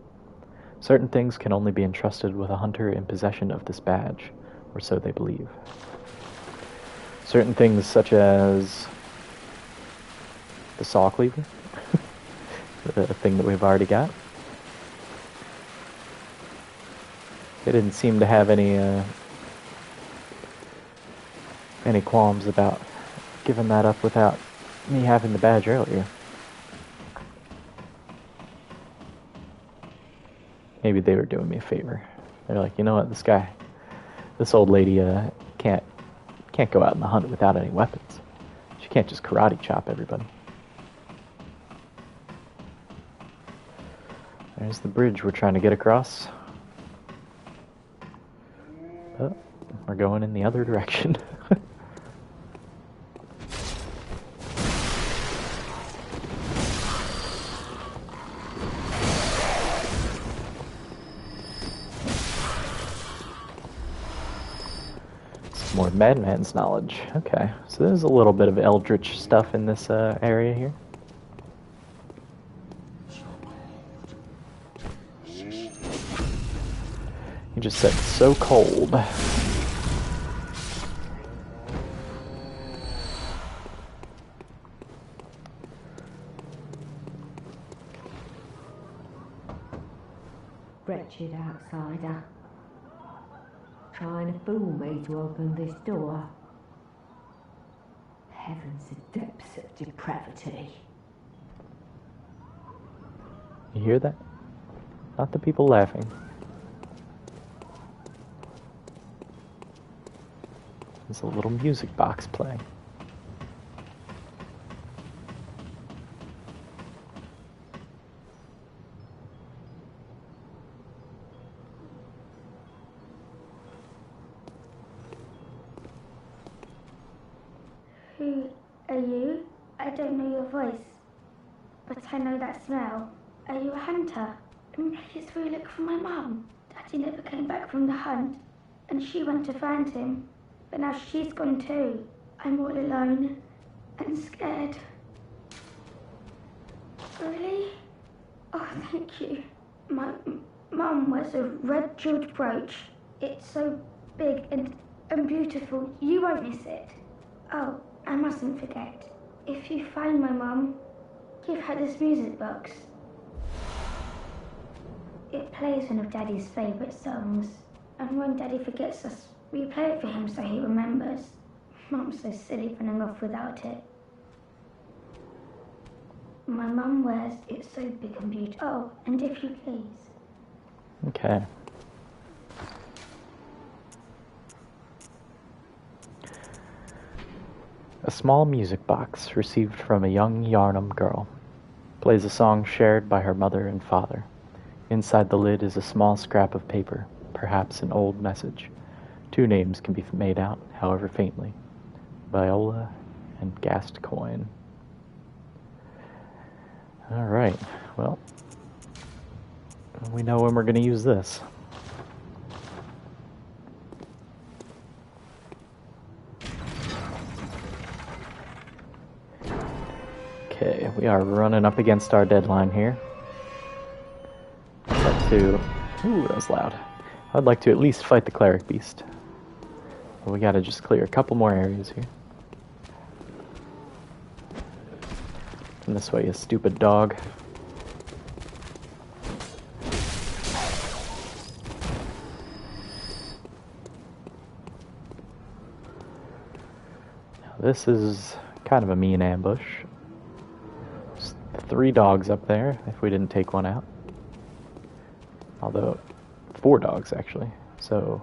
Certain things can only be entrusted with a hunter in possession of this badge, or so they believe. Certain things such as the saw cleaver, the thing that we've already got. They didn't seem to have any qualms about giving that up without me having the badge earlier. Maybe they were doing me a favor. They're like, you know what, this old lady can't go out in the hunt without any weapons. She can't just karate chop everybody. There's the bridge we're trying to get across. Oh, we're going in the other direction. Some more Madman's knowledge. Okay, so there's a little bit of eldritch stuff in this area here. You just said so cold. Wretched outsider. Trying to fool me to open this door. Heavens, the depths of depravity. You hear that? Not the people laughing. There's a little music box playing. Who are you? I don't know your voice, but I know that smell. Are you a hunter? Maybe it's where you look for my mum. Daddy never came back from the hunt, and she went to find him. But now she's gone too. I'm all alone and scared. Really? Oh, thank you. My mum wears a red jeweled brooch. It's so big and beautiful. You won't miss it. Oh, I mustn't forget. If you find my mum, give her this music box. It plays one of Daddy's favourite songs. And when Daddy forgets us, we play it for him so he remembers. Mum's so silly running off without it. My mum wears it so big and beautiful. Oh, and if you please. Okay. A small music box received from a young Yharnam girl. Plays a song shared by her mother and father. Inside the lid is a small scrap of paper, perhaps an old message. 2 names can be made out, however faintly. Viola and Gascoigne. Alright, well, we know when we're going to use this. Okay, we are running up against our deadline here. I'd like to... Ooh, that was loud. I'd like to at least fight the Cleric Beast. But we gotta just clear a couple more areas here. And this way, you stupid dog. Now, this is kind of a mean ambush. Just 3 dogs up there, if we didn't take one out. Although, 4 dogs, actually. So...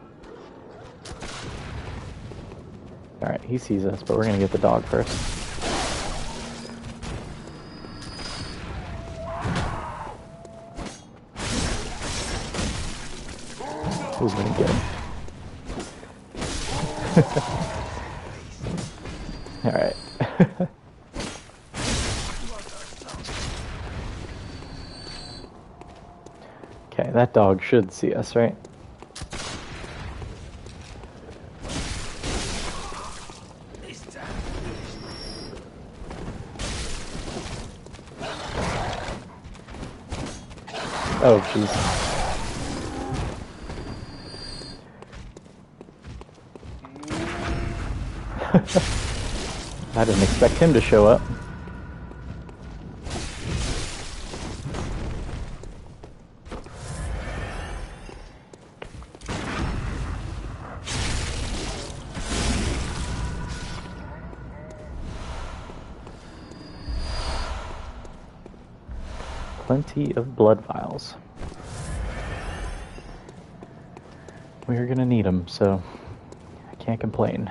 Alright, he sees us, but we're gonna get the dog first. Who's gonna get him? Alright. that dog should see us, right? Oh, jeez. I didn't expect him to show up. Plenty of blood vials. We're gonna need them, so I can't complain.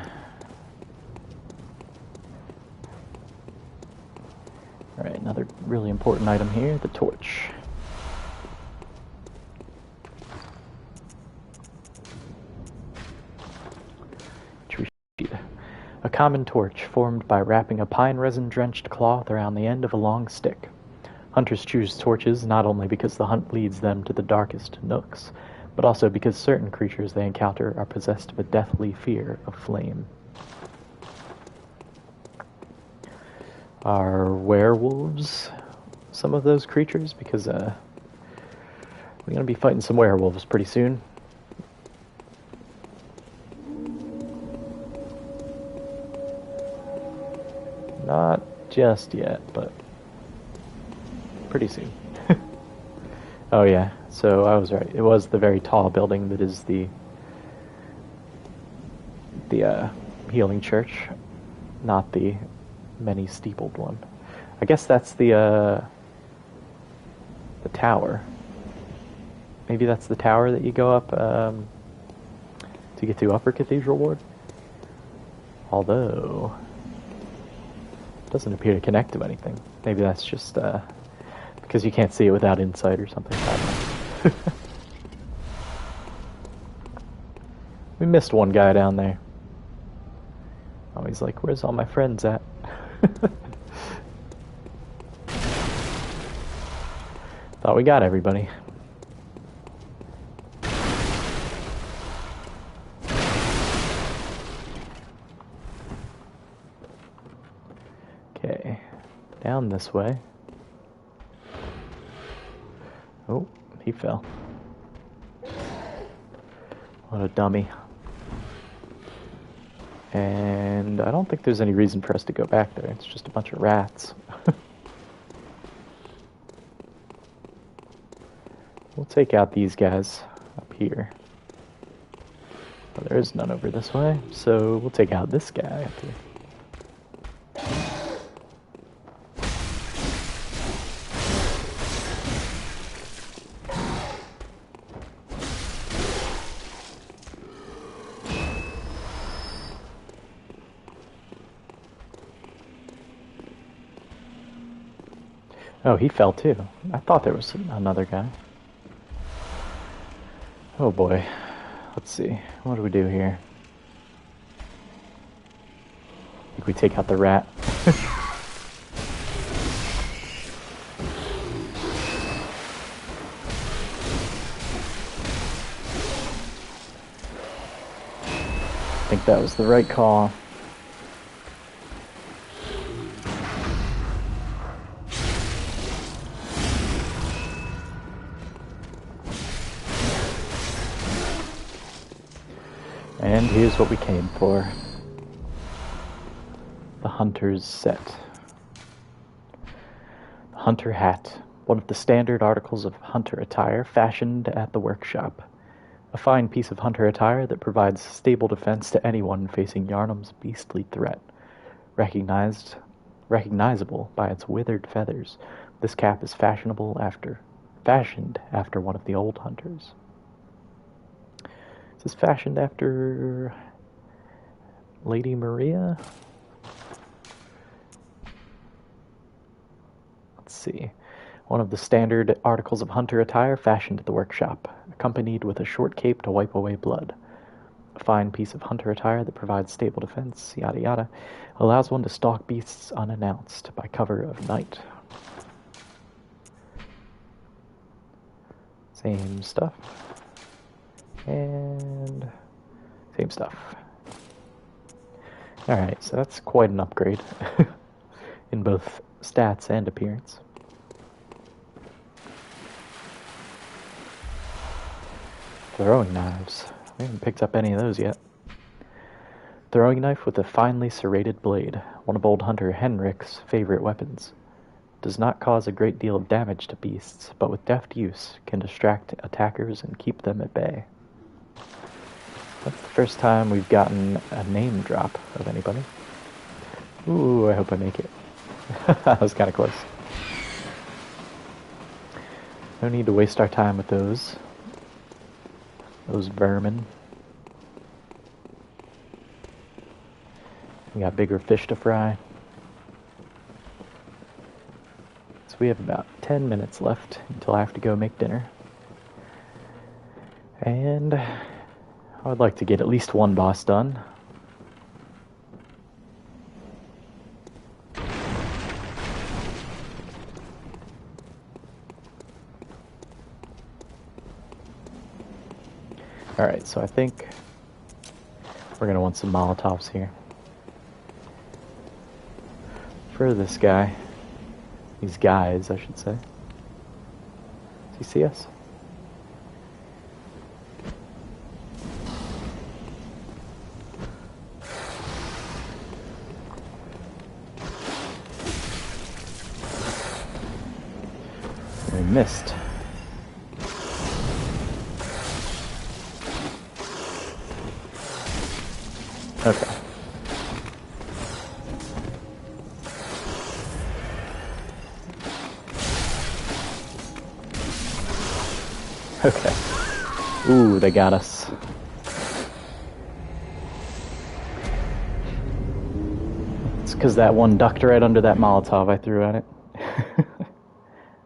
Alright, another really important item here, the torch. Tree sheet. A common torch formed by wrapping a pine resin-drenched cloth around the end of a long stick. Hunters choose torches not only because the hunt leads them to the darkest nooks, but also because certain creatures they encounter are possessed of a deathly fear of flame. Are werewolves some of those creatures? Because we're going to be fighting some werewolves pretty soon. Not just yet, but pretty soon. Oh yeah, so I was right. It was the very tall building that is the healing church, not the many steepled one. I guess that's the tower. Maybe that's the tower that you go up to get to Upper Cathedral Ward. Although it doesn't appear to connect to anything. Maybe that's just because you can't see it without insight or something. I don't know. We missed one guy down there. Oh, he's like, where's all my friends at? Thought we got everybody. Okay, down this way. Oh, he fell. What a dummy. And I don't think there's any reason for us to go back there. It's just a bunch of rats. We'll take out these guys up here. Well, there is none over this way, so we'll take out this guy up here. Oh, he fell too. I thought there was another guy. Oh boy. Let's see. What do we do here? I think we take out the rat. I think that was the right call. And here's what we came for. The Hunter's Set. The Hunter Hat, one of the standard articles of hunter attire fashioned at the workshop. A fine piece of hunter attire that provides stable defense to anyone facing Yharnam's beastly threat. Recognizable by its withered feathers, this cap is fashioned after one of the old hunters. Is this fashioned after Lady Maria? Let's see. One of the standard articles of hunter attire fashioned at the workshop, accompanied with a short cape to wipe away blood. A fine piece of hunter attire that provides stable defense, yada yada, allows one to stalk beasts unannounced by cover of night. Same stuff. And same stuff. Alright, so that's quite an upgrade in both stats and appearance. Throwing knives. We haven't picked up any of those yet. Throwing knife with a finely serrated blade, one of old hunter Henrik's favorite weapons. Does not cause a great deal of damage to beasts, but with deft use can distract attackers and keep them at bay. That's the first time we've gotten a name drop of anybody. Ooh, I hope I make it. That was kind of close. No need to waste our time with those vermin. We got bigger fish to fry. So we have about 10 minutes left until I have to go make dinner. And I would like to get at least one boss done. Alright, so I think we're going to want some Molotovs here. For this guy. These guys, I should say. Does he see us? We missed. Okay. Okay. Ooh, they got us. It's because that one ducked right under that Molotov I threw at it.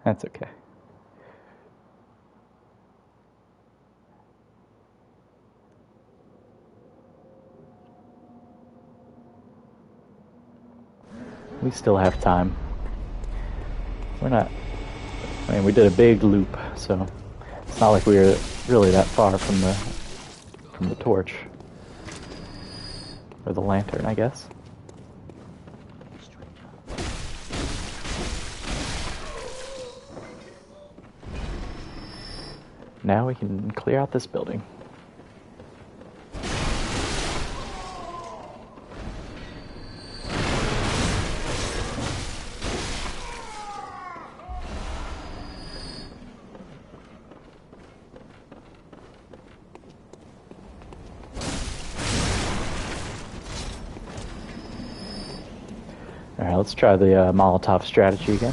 That's okay. We still have time. We're not... I mean, we did a big loop, so... It's not like we were really that far from the torch. Or the lantern, I guess. Now we can clear out this building. Alright, let's try the Molotov strategy again.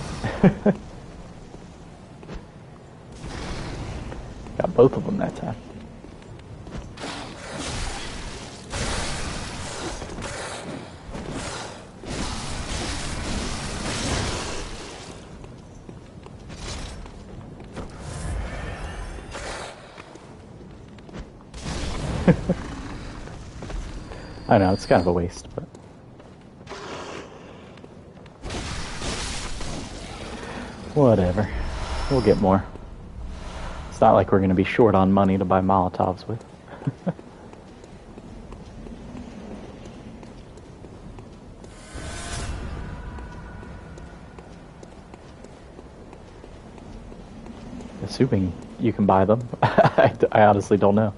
Got both of them that time. I know, it's kind of a waste, but... Whatever. We'll get more. It's not like we're going to be short on money to buy Molotovs with. Assuming you can buy them. I honestly don't know.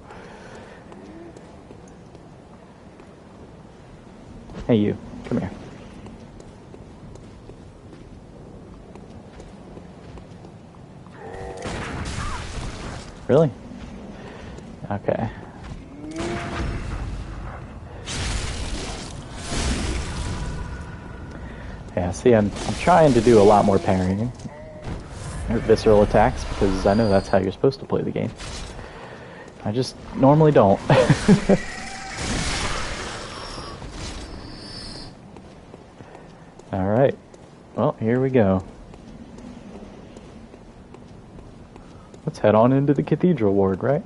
Hey you, come here. Really? Okay. Yeah, see, I'm trying to do a lot more parrying. Or visceral attacks, because I know that's how you're supposed to play the game. I just normally don't. Alright. Well, here we go. Let's head on into the cathedral ward, right?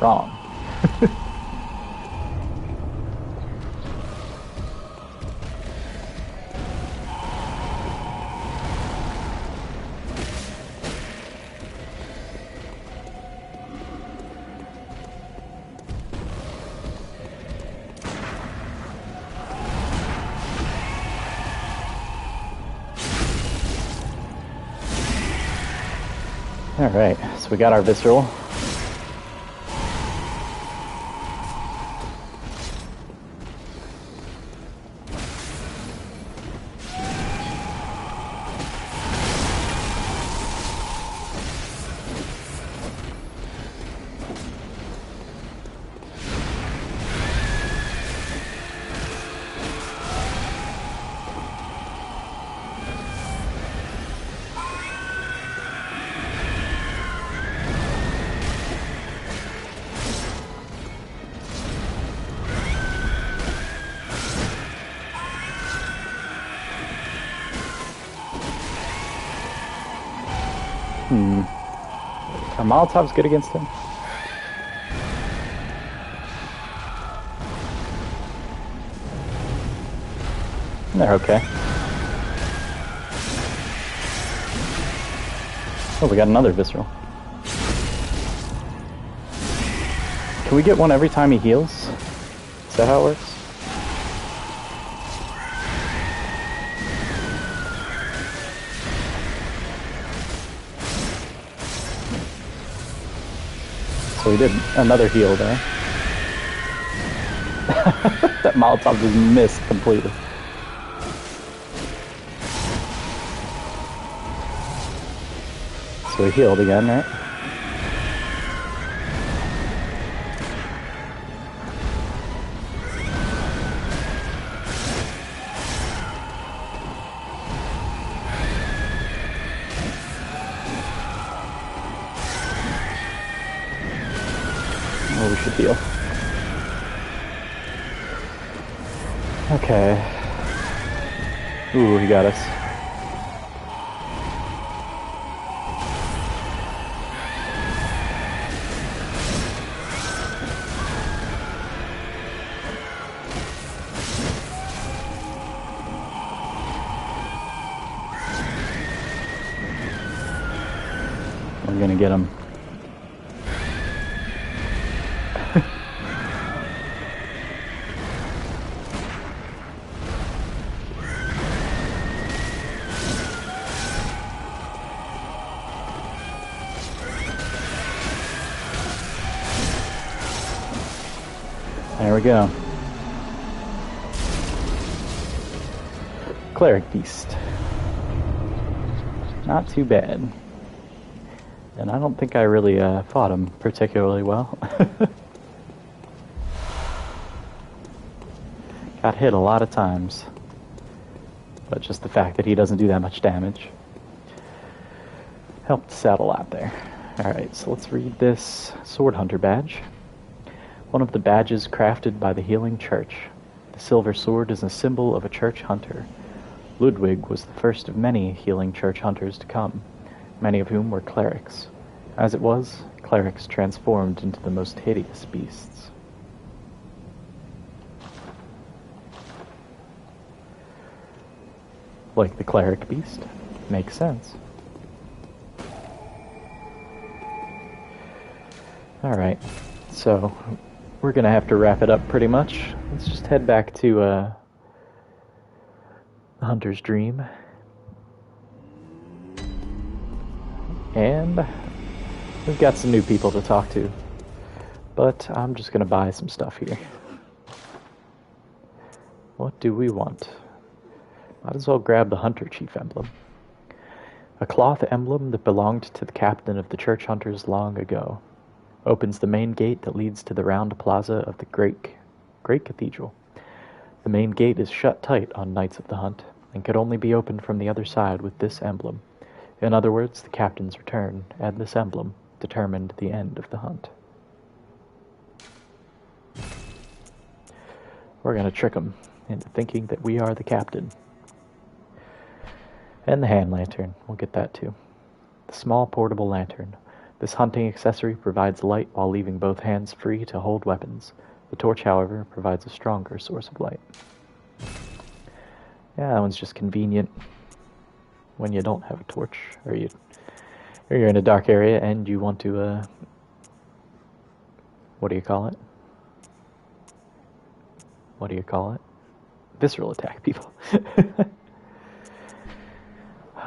Wrong. Alright, so we got our visceral. Are Molotovs good against him? They're okay. Oh, we got another visceral. Can we get one every time he heals? Is that how it works? So we did another heal there. That Molotov just missed completely. So we healed again, right? Oh, we should heal. Okay. Ooh, he got us. We're gonna get him. There we go. Cleric Beast. Not too bad. And I don't think I really fought him particularly well. Got hit a lot of times. But just the fact that he doesn't do that much damage helped us out a lot there. Alright, so let's read this Sword Hunter badge. One of the badges crafted by the Healing Church. The silver sword is a symbol of a church hunter. Ludwig was the first of many Healing Church hunters to come, many of whom were clerics. As it was, clerics transformed into the most hideous beasts. Like the Cleric Beast. Makes sense. Alright, so we're gonna have to wrap it up pretty much. Let's just head back to the Hunter's Dream. And we've got some new people to talk to. But I'm just gonna buy some stuff here. What do we want? Might as well grab the Hunter Chief emblem. A cloth emblem that belonged to the captain of the church hunters long ago. Opens the main gate that leads to the round plaza of the Great Cathedral. The main gate is shut tight on nights of the hunt, and could only be opened from the other side with this emblem. In other words, the captain's return, and this emblem, determined the end of the hunt. We're going to trick them into thinking that we are the captain. And the hand lantern, we'll get that too. The small portable lantern. This hunting accessory provides light while leaving both hands free to hold weapons. The torch, however, provides a stronger source of light. Yeah, that one's just convenient when you don't have a torch, or you're in a dark area and you want to, what do you call it? What do you call it? Visceral attack people.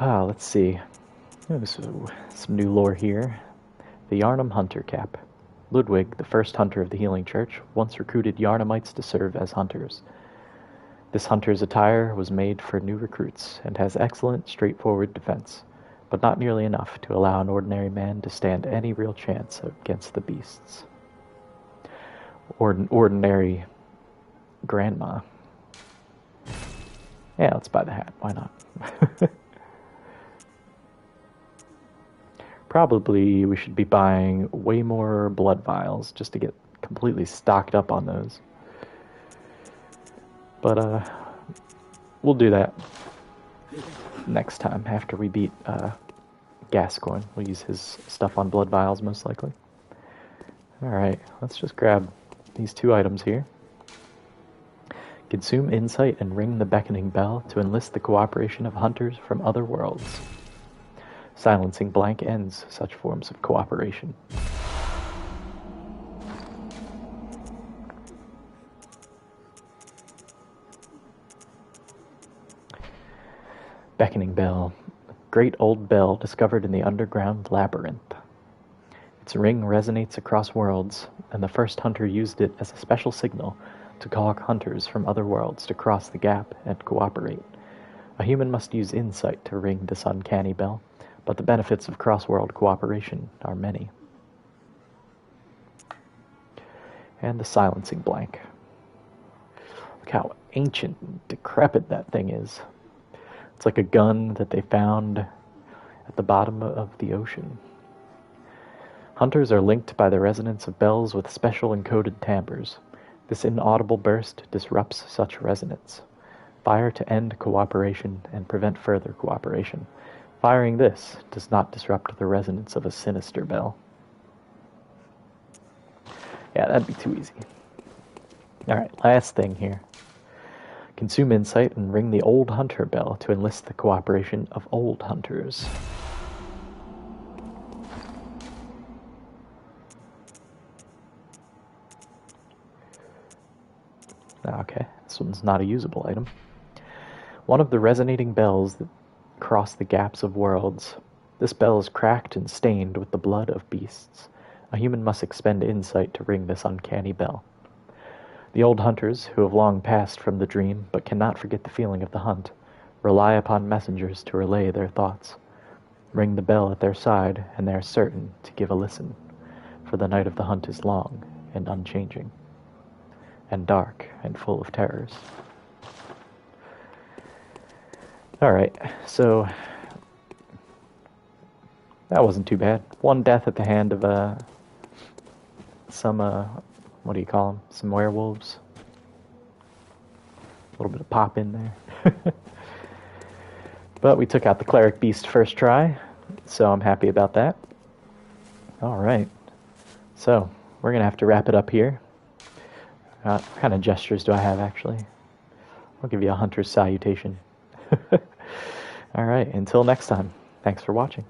Let's see. So, some new lore here. The Yharnam Hunter Cap. Ludwig, the first hunter of the Healing Church, once recruited Yharnamites to serve as hunters. This hunter's attire was made for new recruits and has excellent, straightforward defense, but not nearly enough to allow an ordinary man to stand any real chance against the beasts. Ordinary grandma. Yeah, let's buy the hat. Why not? Probably we should be buying way more blood vials just to get completely stocked up on those. But we'll do that next time after we beat Gascoigne. We'll use his stuff on blood vials most likely. Alright, let's just grab these two items here. Consume insight and ring the beckoning bell to enlist the cooperation of hunters from other worlds. Silencing blank ends such forms of cooperation. Beckoning bell. Great old bell discovered in the underground labyrinth. Its ring resonates across worlds, and the first hunter used it as a special signal to call hunters from other worlds to cross the gap and cooperate. A human must use insight to ring this uncanny bell, but the benefits of cross-world cooperation are many. And the silencing blank. Look how ancient and decrepit that thing is. It's like a gun that they found at the bottom of the ocean. Hunters are linked by the resonance of bells with special encoded timbres. This inaudible burst disrupts such resonance. Fire to end cooperation and prevent further cooperation. Firing this does not disrupt the resonance of a sinister bell. Yeah, that'd be too easy. Alright, last thing here. Consume insight and ring the old hunter bell to enlist the cooperation of old hunters. Okay, this one's not a usable item. One of the resonating bells that cross the gaps of worlds. This bell is cracked and stained with the blood of beasts. A human must expend insight to ring this uncanny bell. The old hunters, who have long passed from the dream but cannot forget the feeling of the hunt, rely upon messengers to relay their thoughts. Ring the bell at their side, and they are certain to give a listen, for the night of the hunt is long and unchanging, and dark and full of terrors. Alright, so that wasn't too bad. One death at the hand of some, what do you call them? Some werewolves. A little bit of pop in there. But we took out the Cleric Beast first try, so I'm happy about that. Alright, so we're going to have to wrap it up here. What kind of gestures do I have, actually? I'll give you a hunter's salutation. Alright, until next time, thanks for watching.